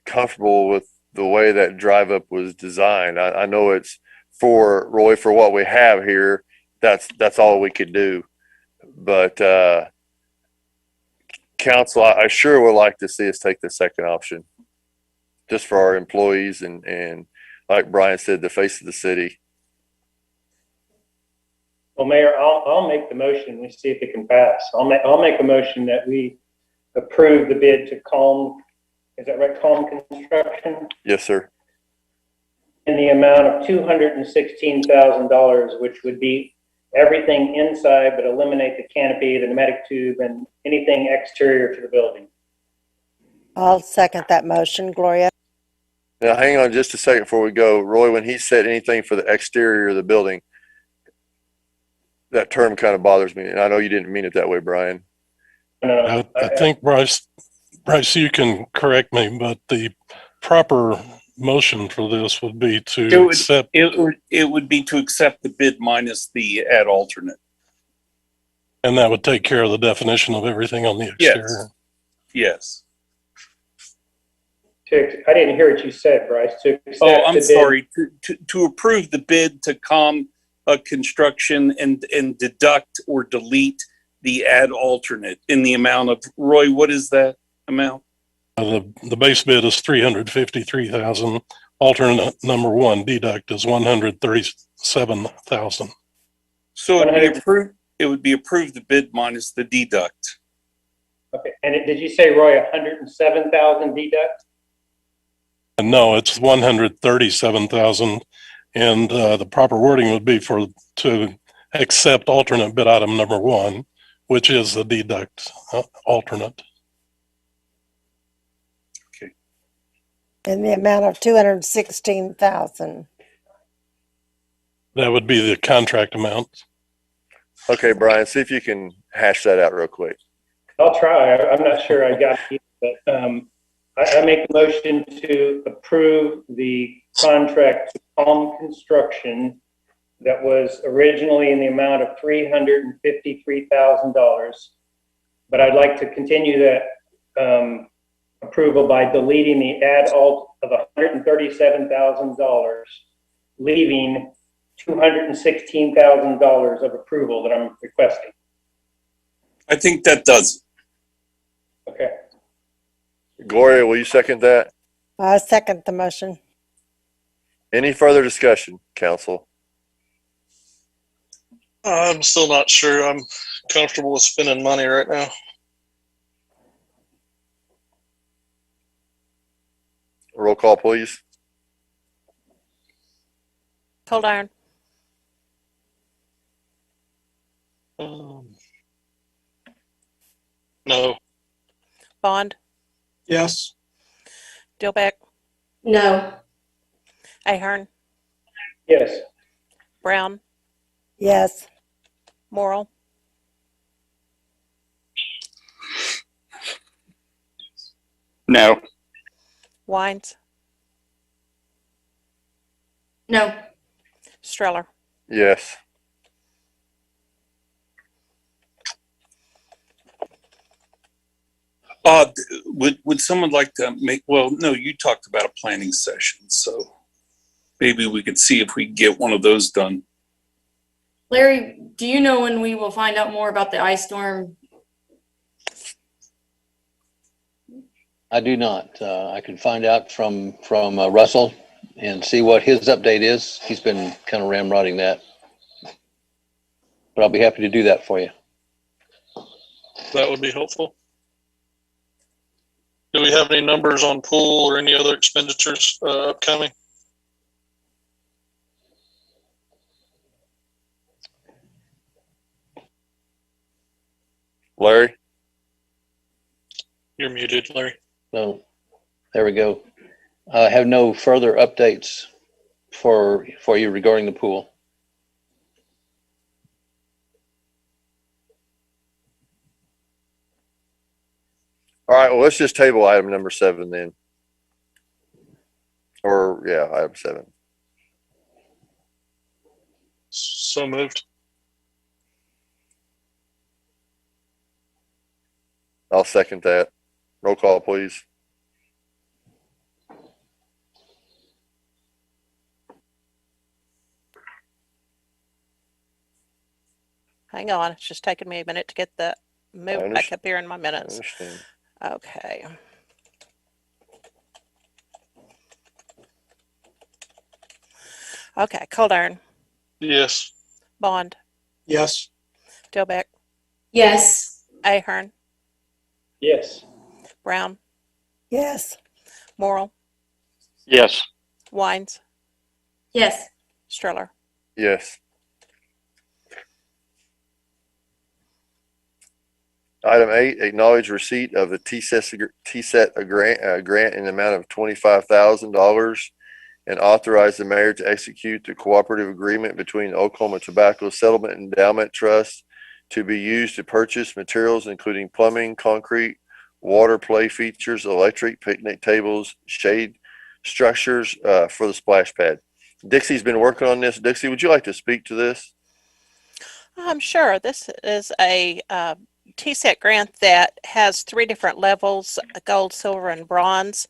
comfortable with the way that drive up was designed. I know it's for Roy, for what we have here, that's all we could do. But council, I sure would like to see us take the second option, just for our employees and like Brian said, the face of the city. Well, Mayor, I'll make the motion. We see if it can pass. I'll make a motion that we approve the bid to Calm. Is that right? Calm Construction, Yes, sir. in the amount of $216,000, which would be everything inside, but eliminate the canopy, the pneumatic tube, and anything exterior to the building. I'll second that motion, Gloria. Now, hang on just a second before we go. Roy, when he said anything for the exterior of the building, that term kind of bothers me. And I know you didn't mean it that way, Brian. I think, Bryce, you can correct me, but the proper motion for this would be to accept. It would be to accept the bid minus the ad alternate. And that would take care of the definition of everything on the exterior. Yes. I didn't hear what you said, Bryce. Oh, I'm sorry. To approve the bid to Calm Construction and deduct or delete the ad alternate in the amount of, Roy, what is that amount? The base bid is 353,000. Alternate number one deduct is 137,000. So it would be approved the bid minus the deduct. Okay. And did you say, Roy, 107,000 deduct? And no, it's 137,000. And the proper wording would be to accept alternate bid item number one, which is the deduct alternate. In the amount of 216,000. That would be the contract amount. Okay, Brian, see if you can hash that out real quick. I'll try. I'm not sure I got it, but I make a motion to approve the contract to Palm Construction that was originally in the amount of $353,000. But I'd like to continue that approval by deleting the add alt of $137,000, leaving $216,000 of approval that I'm requesting. I think that does. Okay. Gloria, will you second that? I second the motion. Any further discussion, council? I'm still not sure I'm comfortable with spending money right now. Roll call, please. Cold Iron, No. Bond, Yes. Dilbeck, No. Ahern, Yes. Brown, Yes. Morrell, No. Wines, No. Streller. Yes. Would someone like to make, well, no, you talked about a planning session, so maybe we could see if we can get one of those done. Larry, do you know when we will find out more about the ice storm? I do not. I can find out from Russell and see what his update is. He's been kind of ramrodding that. But I'll be happy to do that for you. That would be helpful. Do we have any numbers on pool or any other expenditures upcoming? Larry? You're muted, Larry. So there we go. I have no further updates for you regarding the pool. All right, well, let's just table item number 7 then. Or, yeah, item 7. So moved. I'll second that. Roll call, please. Hang on, it's just taking me a minute to get the move back up here in my I minutes. understand. Okay. Okay, Cold Iron, Yes. Bond, Yes. Dilbeck, Yes. Ahern, Yes. Brown, Yes. Morrell, Yes. Wines, Yes. Streller. Yes. Item 8, acknowledge receipt of the TSET grant in the amount of $25,000 and authorize the mayor to execute the cooperative agreement between the Oklahoma Tobacco Settlement Endowment Trust to be used to purchase materials including plumbing, concrete, water play features, electric, picnic tables, shade structures for the splash pad. Dixie's been working on this. Dixie, would you like to speak to this? Sure. This is a TSET grant that has 3 different levels, gold, silver, and bronze.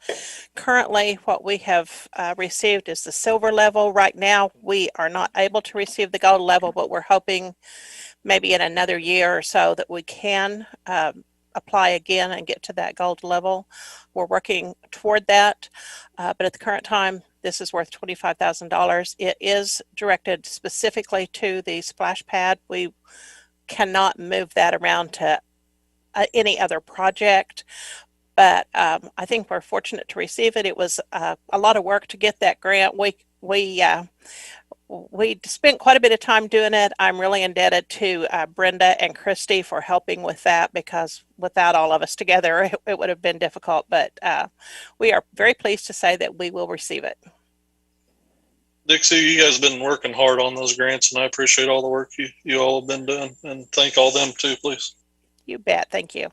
Currently, what we have received is the silver level. Right now, we are not able to receive the gold level, but we're hoping maybe in another year or so that we can apply again and get to that gold level. We're working toward that, but at the current time, this is worth $25,000. It is directed specifically to the splash pad. We cannot move that around to any other project, but I think we're fortunate to receive it. It was a lot of work to get that grant. We we spent quite a bit of time doing it. I'm really indebted to Brenda and Christy for helping with that, because without all of us together, it would have been difficult. But we are very pleased to say that we will receive it. Dixie, you guys have been working hard on those grants, and I appreciate all the work you all have been doing, and thank all them too, please. You bet. Thank you.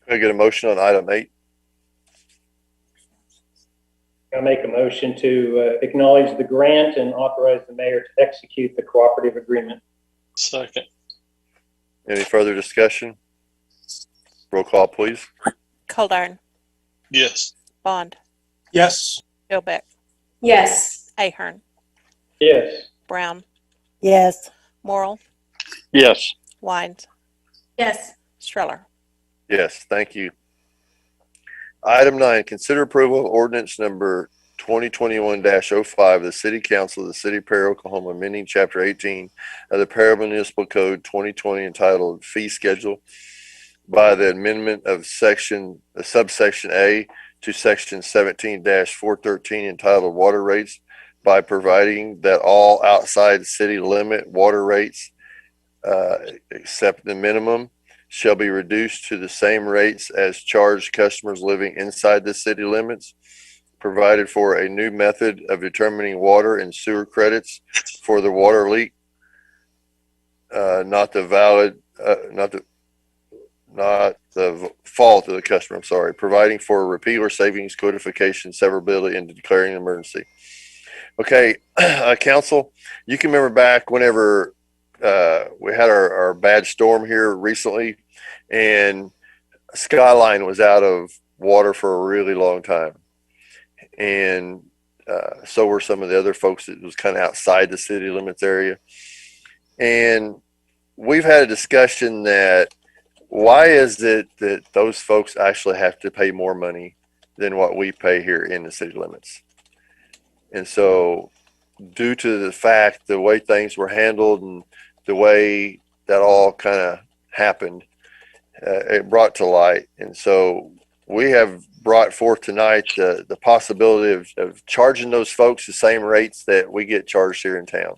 Can I get a motion on item 8? I'll make a motion to acknowledge the grant and authorize the mayor to execute the cooperative agreement. Second. Any further discussion? Roll call, please. Coldarn, Yes. Bond, Yes. Philbeck, Yes. Ahern, Yes. Brown, Yes. Morrill, Yes. Wines, Yes. Streller. Yes, thank you. Item 9, consider approval of ordinance number 2021-05 of the City Council of the City of Perry, Oklahoma, amending Chapter 18 of the Perry Municipal Code 2020 entitled Fee Schedule by the amendment of subsection A to section 17-413 entitled Water Rates, by providing that all outside city limit water rates, except the minimum, shall be reduced to the same rates as charged customers living inside the city limits, provided for a new method of determining water and sewer credits for the water leak, not the fault of the customer, I'm sorry, providing for repeal or savings, codification, severability, and declaring an emergency. Okay, council, you can remember back whenever we had our bad storm here recently, and Skyline was out of water for a really long time. And so were some of the other folks that was kind of outside the city limits area. And we've had a discussion that why is it that those folks actually have to pay more money than what we pay here in the city limits? And so due to the fact, the way things were handled and the way that all kind of happened, it brought to light. And so we have brought forth tonight the possibility of charging those folks the same rates that we get charged here in town.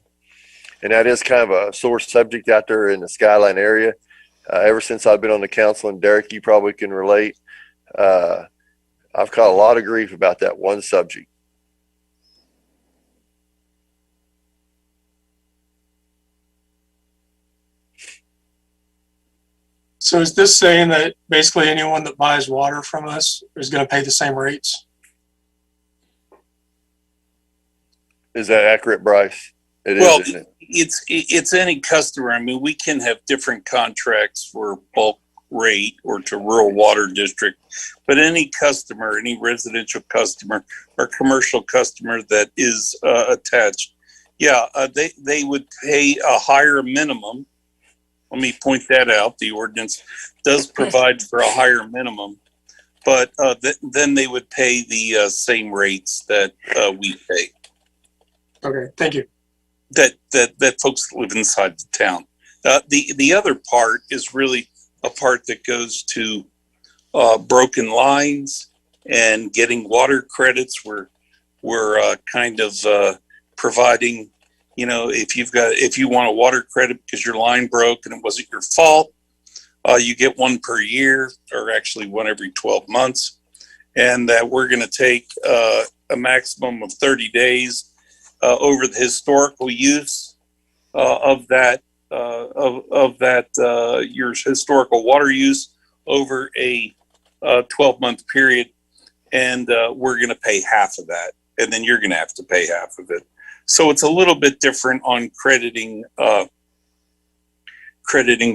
And that is kind of a sore subject out there in the Skyline area. Ever since I've been on the council, and Derek, you probably can relate, I've caught a lot of grief about that one subject. So is this saying that basically anyone that buys water from us is going to pay the same rates? Is that accurate, Bryce? It is, Well, isn't it? it's any customer. I mean, we can have different contracts for bulk rate or to rural water district, but any customer, any residential customer or commercial customer that is attached, they would pay a higher minimum. Let me point that out. The ordinance does provide for a higher minimum, but then they would pay the same rates that we pay. Okay, thank you. That folks that live inside the town. The other part is really a part that goes to broken lines and getting water credits. We're kind of providing. You know, if you want a water credit because your line broke and it wasn't your fault, you get one per year, or actually one every 12 months. And that we're going to take a maximum of 30 days over the historical use of that your historical water use over a 12-month period, and we're going to pay half of that, and then you're going to have to pay half of it. So it's a little bit different on crediting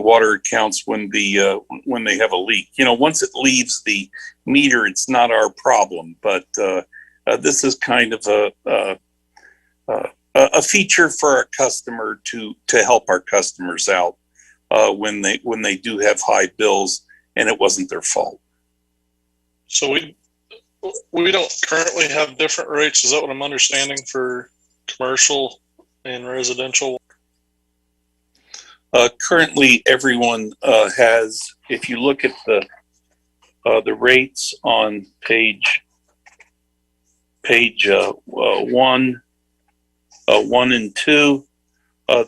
water accounts when they have a leak. You know, once it leaves the meter, it's not our problem. But this is kind of a feature for our customer to help our customers out when they do have high bills and it wasn't their fault. So we don't currently have different rates. Is that what I'm understanding for commercial and residential? Currently, everyone has, if you look at the the rates on page 1 and 2.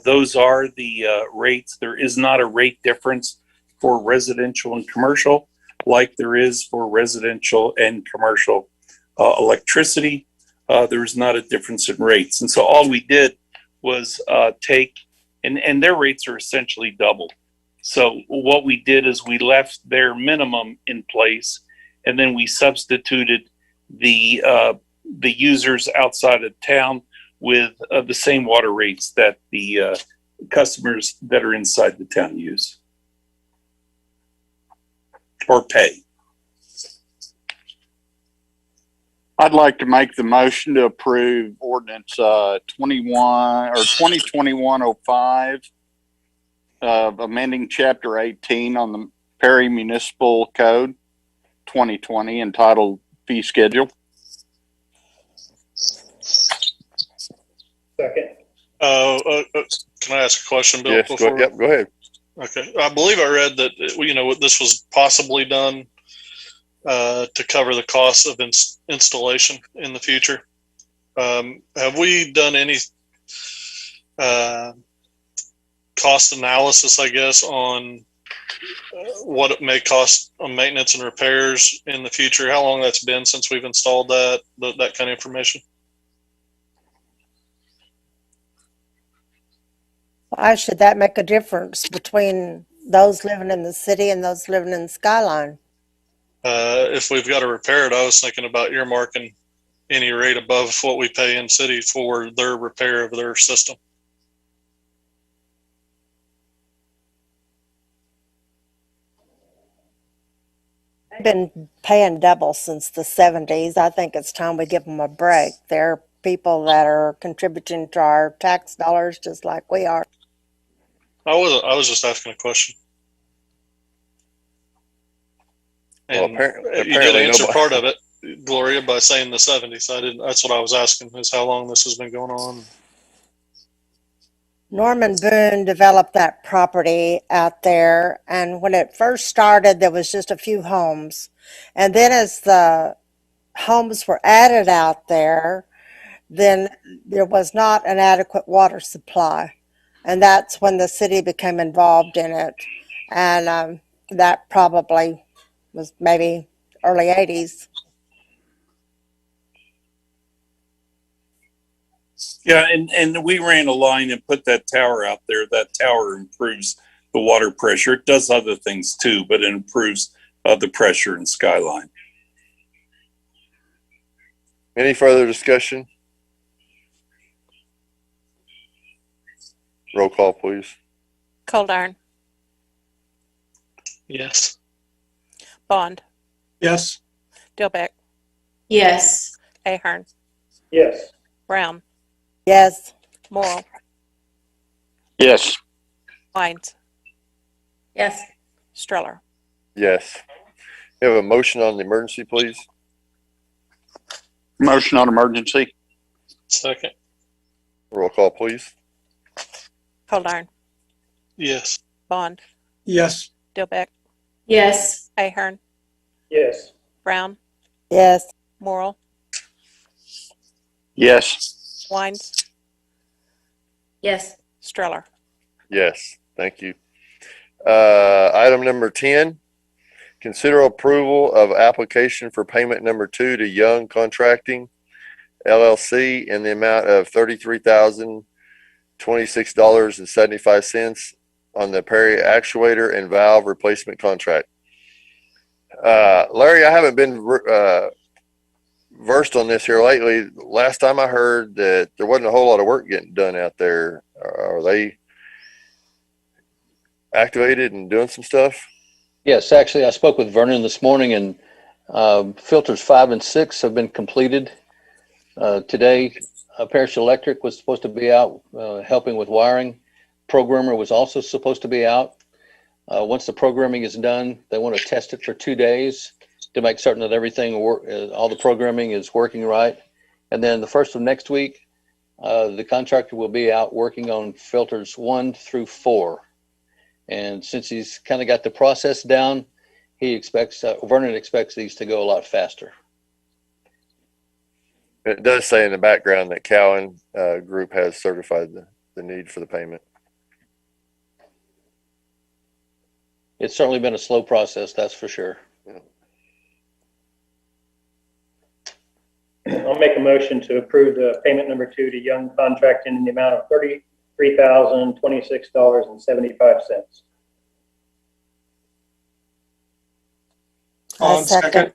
Those are the rates. There is not a rate difference for residential and commercial like there is for residential and commercial electricity. There is not a difference in rates. And so all we did was take, and their rates are essentially double. So what we did is we left their minimum in place, and then we substituted the users outside of town with the same water rates that the customers that are inside the town use or pay. I'd like to make the motion to approve ordinance 2021-05, amending chapter 18 on the Perry Municipal Code 2020 entitled Fee Schedule. Second. Can I ask a question, Bill? Yes, go ahead. Okay. I believe I read that, this was possibly done to cover the cost of installation in the future. Have we done any cost analysis, I guess, on what it may cost on maintenance and repairs in the future? How long that's been since we've installed that kind of information? Why should that make a difference between those living in the city and those living in Skyline? If we've got to repair it, I was thinking about earmarking any rate above what we pay in city for their repair of their system. They've been paying double since the 70s. I think it's time we give them a break. They're people that are contributing to our tax dollars just like we are. I was just asking a question. And apparently you did answer nobody. part of it, Gloria, by saying the 70s. That's what I was asking, is how long this has been going on. Norman Boone developed that property out there, and when it first started, there was just a few homes. And then as the homes were added out there, then there was not an adequate water supply. And that's when the city became involved in it. And that probably was maybe early 80s. Yeah, and we ran a line and put that tower out there. That tower improves the water pressure. It does other things too, but it improves the pressure in Skyline. Any further discussion? Roll call, please. Coldarn, Yes. Bond, Yes. Dilbeck, Yes. Ahern, Yes. Brown, Yes. Morrill, Yes. Wines, Yes. Streller. Yes. We have a motion on the emergency, please. Motion on emergency. Second. Roll call, please. Coldarn, Yes. Bond, Yes. Dilbeck, Yes. Ahern, Yes. Brown, Yes. Morrill, Yes. Wines, Yes. Streller. Yes, thank you. Item number 10, consider approval of application for payment number 2 to Young Contracting LLC in the amount of $33,026.75 on the Perry actuator and valve replacement contract. Larry, I haven't been versed on this here lately. Last time I heard that there wasn't a whole lot of work getting done out there. Are they activated and doing some stuff? Yes, actually, I spoke with Vernon this morning, and filters 5 and 6 have been completed. Today, Parish Electric was supposed to be out helping with wiring. Programmer was also supposed to be out. Once the programming is done, they want to test it for 2 days to make certain that everything, all the programming is working right. And then the first of next week, the contractor will be out working on filters 1 through 4. And since he's kind of got the process down, Vernon expects these to go a lot faster. It does say in the background that Cowan Group has certified the need for the payment. It's certainly been a slow process, that's for sure. I'll make a motion to approve the payment number 2 to Young Contracting in the amount of $33,026.75. On second.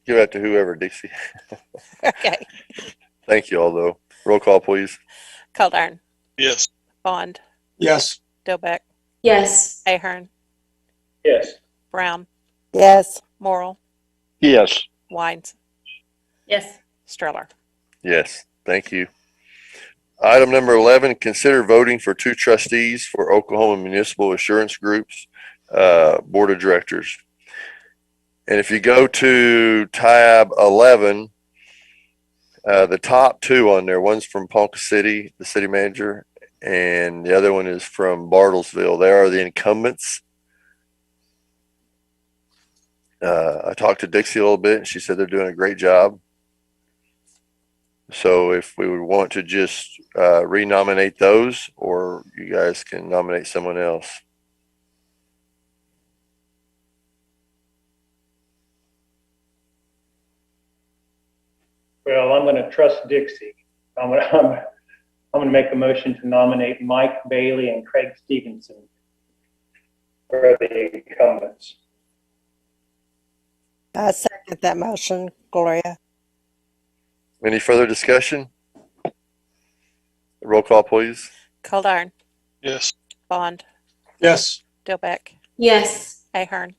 Give that to whoever, Dixie. Okay. Thank you all, though. Roll call, please. Caldarn, Yes. Bond, Yes. Dilbeck, Yes. Ahern, Yes. Brown, Yes. Morrell, Yes. Wines, Yes. Streller. Yes, thank you. Item number 11, consider voting for 2 trustees for Oklahoma Municipal Assurance Group's Board of Directors. And if you go to tab 11, the top 2 on there, one's from Ponca City, the city manager, and the other one is from Bartlesville. They are the incumbents. I talked to Dixie a little bit, and she said they're doing a great job. So if we would want to just renominate those, or you guys can nominate someone else. Well, I'm going to trust Dixie. I'm going to make a motion to nominate Mike Bailey and Craig Stevenson for the incumbents. I second that motion, Gloria. Any further discussion? Roll call, please. Caldarn, Yes. Bond, Yes. Dilbeck, Yes. Ahern,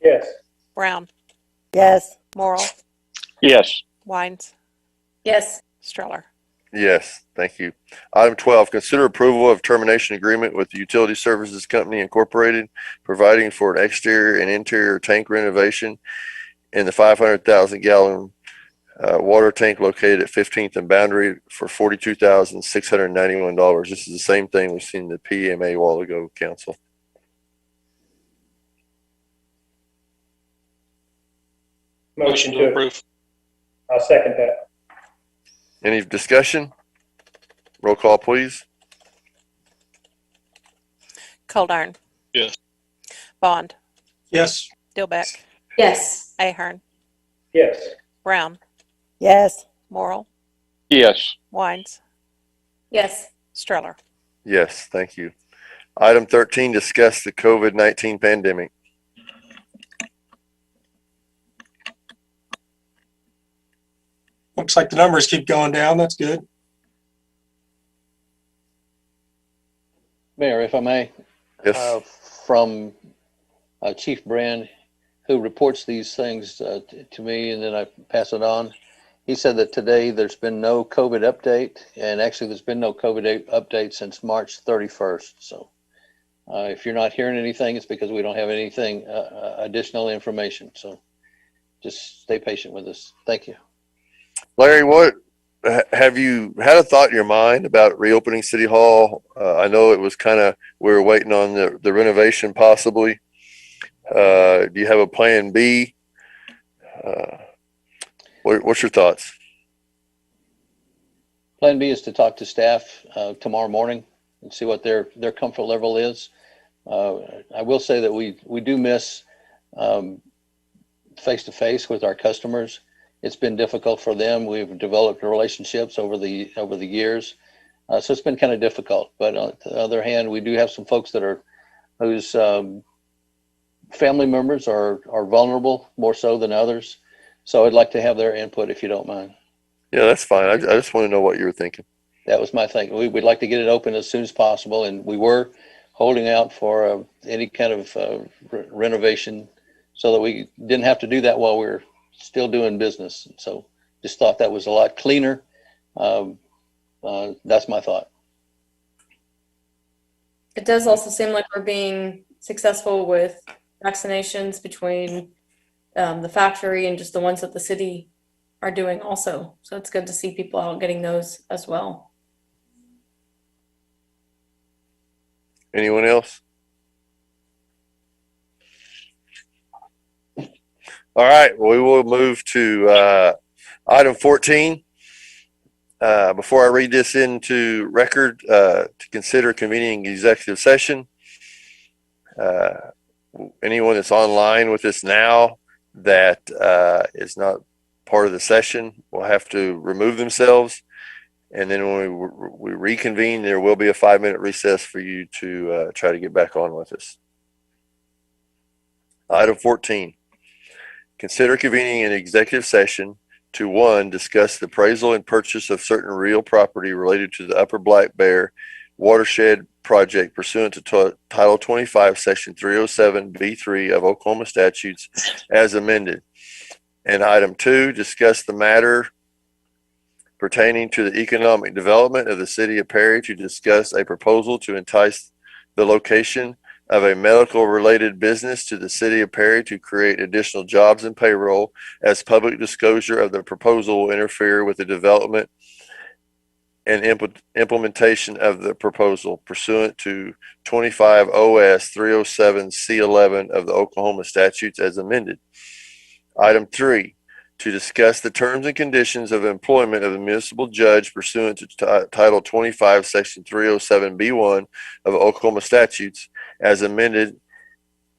Yes. Brown, Yes. Morrell, Yes. Wines, Yes. Streller. Yes, thank you. Item 12, consider approval of termination agreement with the Utility Services Company Incorporated, providing for an exterior and interior tank renovation in the 500,000 gallon water tank located at 15th and Boundary for $42,691. This is the same thing we've seen the PMA a while ago, council. Motion to approve. I'll second that. Any discussion? Roll call, please. Caldarn, Yes. Bond, Yes. Dilbeck, Yes. Ahern, Yes. Brown, Yes. Morrell, Yes. Wines, Yes. Streller. Yes, thank you. Item 13, discuss the COVID-19 pandemic. Looks like the numbers keep going down. That's good. Mayor, if I may, Yes. from Chief Brand, who reports these things to me, and then I pass it on. He said that today there's been no COVID update, and actually there's been no COVID update since March 31st. So if you're not hearing anything, it's because we don't have anything additional information. So just stay patient with us. Thank you. Larry, what have you had a thought in your mind about reopening City Hall? I know it was we were waiting on the renovation possibly. Do you have a plan B? What's your thoughts? Plan B is to talk to staff tomorrow morning and see what their comfort level is. I will say that we do miss face-to-face with our customers. It's been difficult for them. We've developed relationships over the years, so it's been kind of difficult. But on the other hand, we do have some folks whose family members are vulnerable more so than others. So I'd like to have their input if you don't mind. Yeah, that's fine. I just want to know what you were thinking. That was my thing. We'd like to get it open as soon as possible, and we were holding out for any kind of renovation so that we didn't have to do that while we were still doing business. So just thought that was a lot cleaner. That's my thought. It does also seem like we're being successful with vaccinations between the factory and just the ones that the city are doing also. So it's good to see people out getting those as well. Anyone else? All right, we will move to item 14. Before I read this into record, to consider convening executive session. Anyone that's online with us now that is not part of the session will have to remove themselves. And then when we reconvene, there will be a 5-minute recess for you to try to get back on with us. Item 14, consider convening an executive session to 1, discuss the appraisal and purchase of certain real property related to the Upper Black Bear watershed project pursuant to Title 25, Section 307B3 of Oklahoma statutes as amended. And item 2, discuss the matter pertaining to the economic development of the city of Perry to discuss a proposal to entice the location of a medical related business to the city of Perry to create additional jobs and payroll, as public disclosure of the proposal will interfere with the development and implementation of the proposal pursuant to 25 OS 307 C11 of the Oklahoma statutes as amended. Item 3, to discuss the terms and conditions of employment of the municipal judge pursuant to Title 25, Section 307B1 of Oklahoma statutes as amended.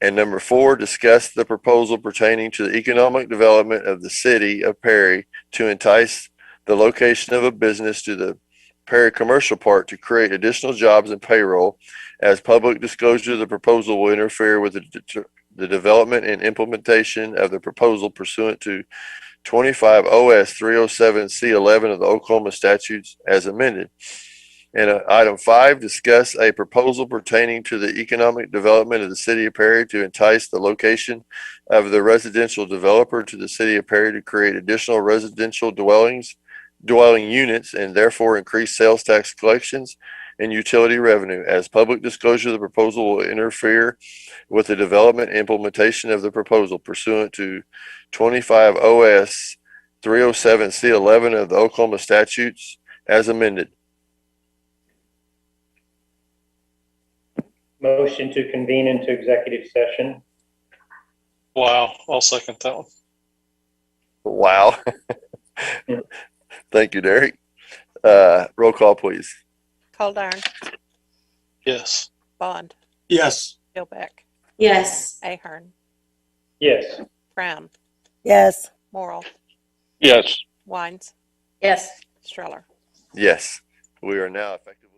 And number 4, discuss the proposal pertaining to the economic development of the city of Perry to entice the location of a business to the Perry Commercial Park to create additional jobs and payroll, as public disclosure of the proposal will interfere with the development and implementation of the proposal pursuant to 25 OS 307 C11 of the Oklahoma statutes as amended. And item 5, discuss a proposal pertaining to the economic development of the city of Perry to entice the location of the residential developer to the city of Perry to create additional residential dwelling units and therefore increase sales tax collections and utility revenue, as public disclosure of the proposal will interfere with the development and implementation of the proposal pursuant to 25 OS 307 C11 of the Oklahoma statutes as amended. Motion to convene into executive session. Wow, I'll second that one. Wow. Thank you, Derek. Roll call, please. Coldarn, Yes. Bond, Yes. Gilbeck, Yes. Ahern, Yes. Brown, Yes. Morrill, Yes. Wines, Yes. Streller. Yes, we are now effectively.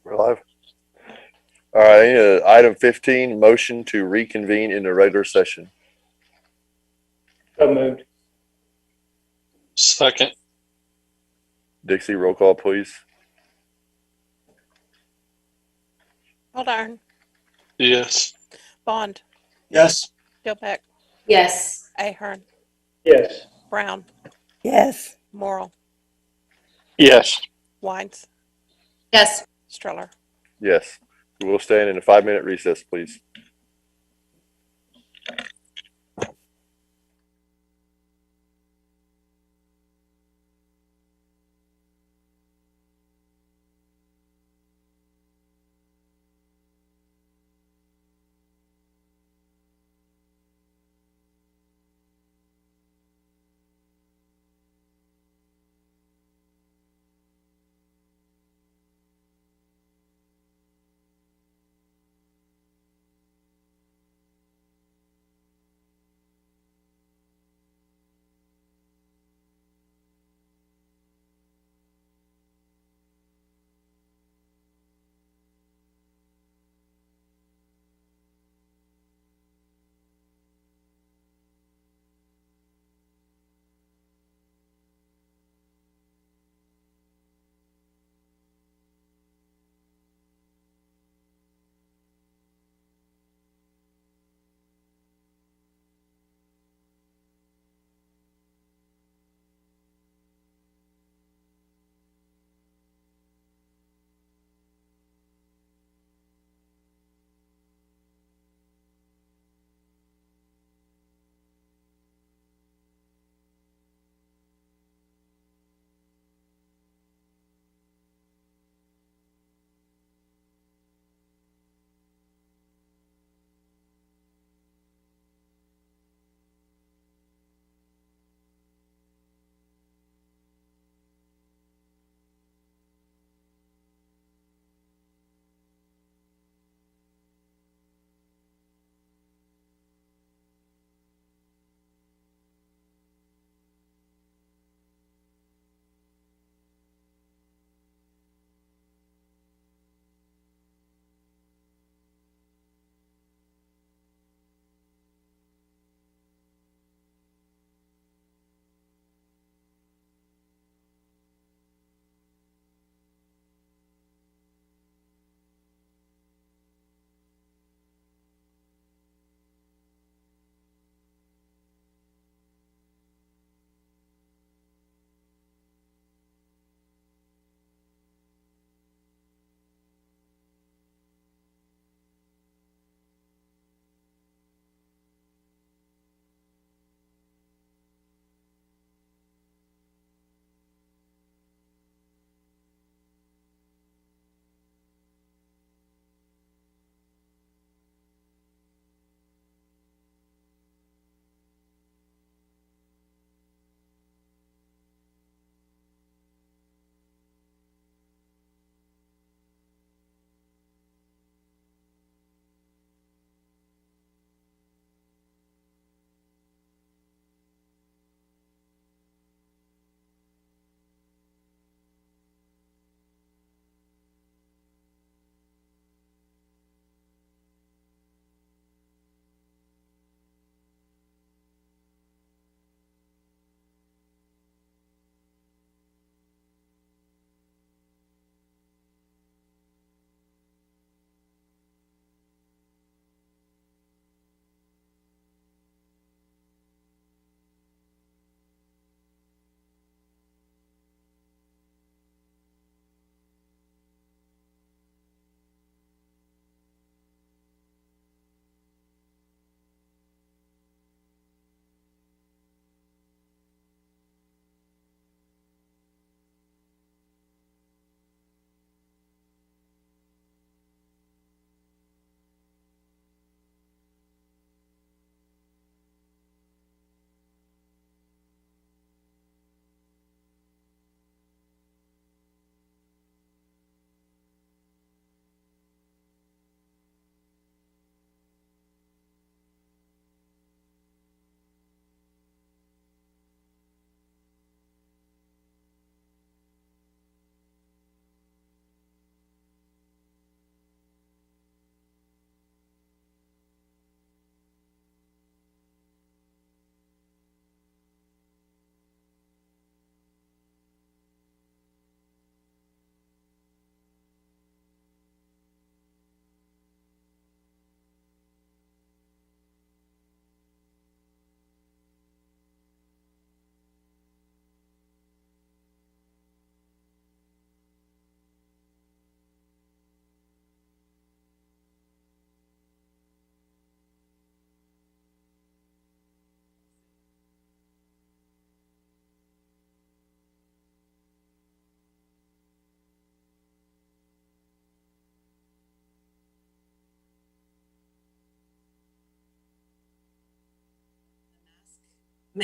We're live. All right, item 15, motion to reconvene in the regular session. So moved. Second. Dixie, roll call, please. Goldar, Yes. Bond, Yes. Dilbeck, Yes. Ahern, Yes. Brown, Yes. Morrell, Yes. Wines, Yes. Stroller. Yes. We'll stand in a 5-minute recess, please.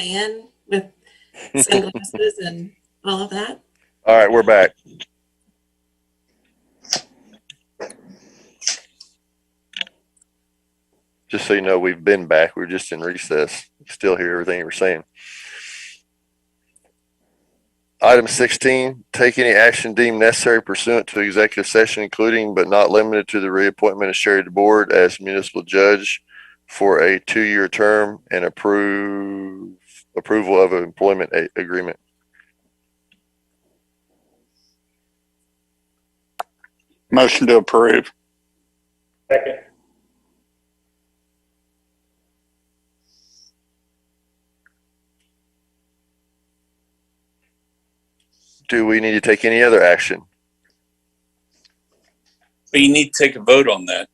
man with sunglasses and all of that. All right, we're back. Just so you know, we've been back. We're just in recess. Still hear everything we're saying. Item 16, take any action deemed necessary pursuant to executive session, including but not limited to the reappointment of Sherry DeBoard as municipal judge for a 2-year term and approval of an employment agreement. Motion to approve. Second. Do we need to take any other action? But you need to take a vote on that.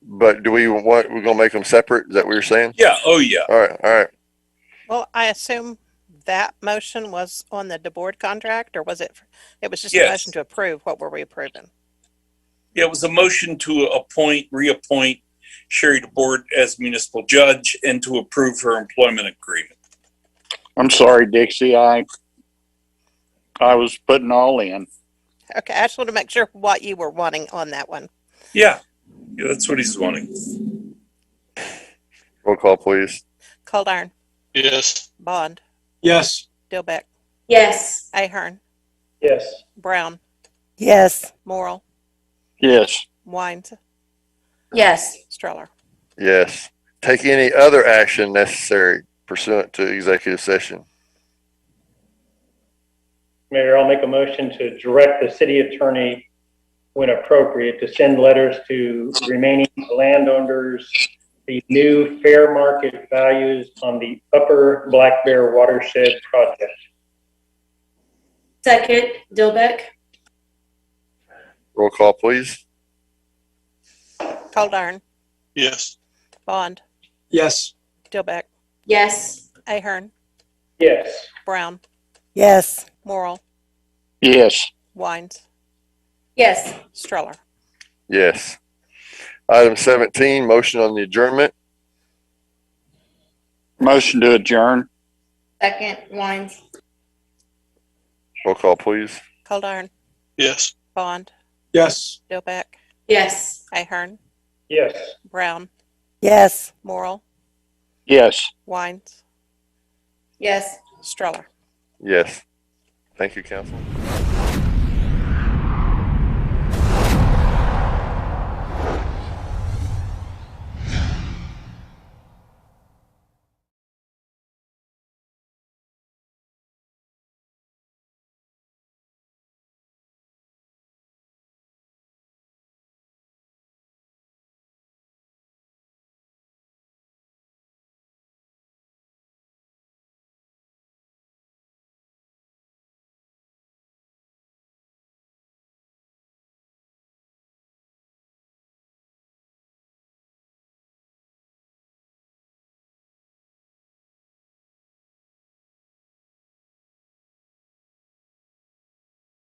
But do we want, we're gonna make them separate? Is that what you're saying? Yeah. Oh, yeah. All right. Well, I assume that motion was on the board contract, or was it was just a Yes. motion to approve? What were we approving? Yeah, it was a motion to reappoint Sherry DeBoard as municipal judge and to approve her employment agreement. I'm sorry, Dixie. I was putting all in. Okay, I just want to make sure what you were wanting on that one. Yeah, that's what he's wanting. Roll call, please. Coldarn, Yes. Bond, Yes. Dillbeck, Yes. Ahern, Yes. Brown, Yes. Morrill, Yes. Wines, Yes. Streller. Yes. Take any other action necessary pursuant to executive session. Mayor, I'll make a motion to direct the city attorney, when appropriate, to send letters to remaining landowners the new fair market values on the Upper Black Bear Watershed project. Second, Dilbeck. Roll call, please. Coldarn, Yes. Bond, Yes. Dillbeck, Yes. Ahern, Yes. Brown, Yes. Morrill, Yes. Wines, Yes. Streller. Yes. Item 17, motion on the adjournment. Motion to adjourn. Second, Wines. Roll call, please. Coldarn, Yes. Bond, Yes. Dillbeck, Yes. Ahern, Yes. Brown, Yes. Morrill, Yes. Wines, Yes. Streller. Yes. Thank you, council.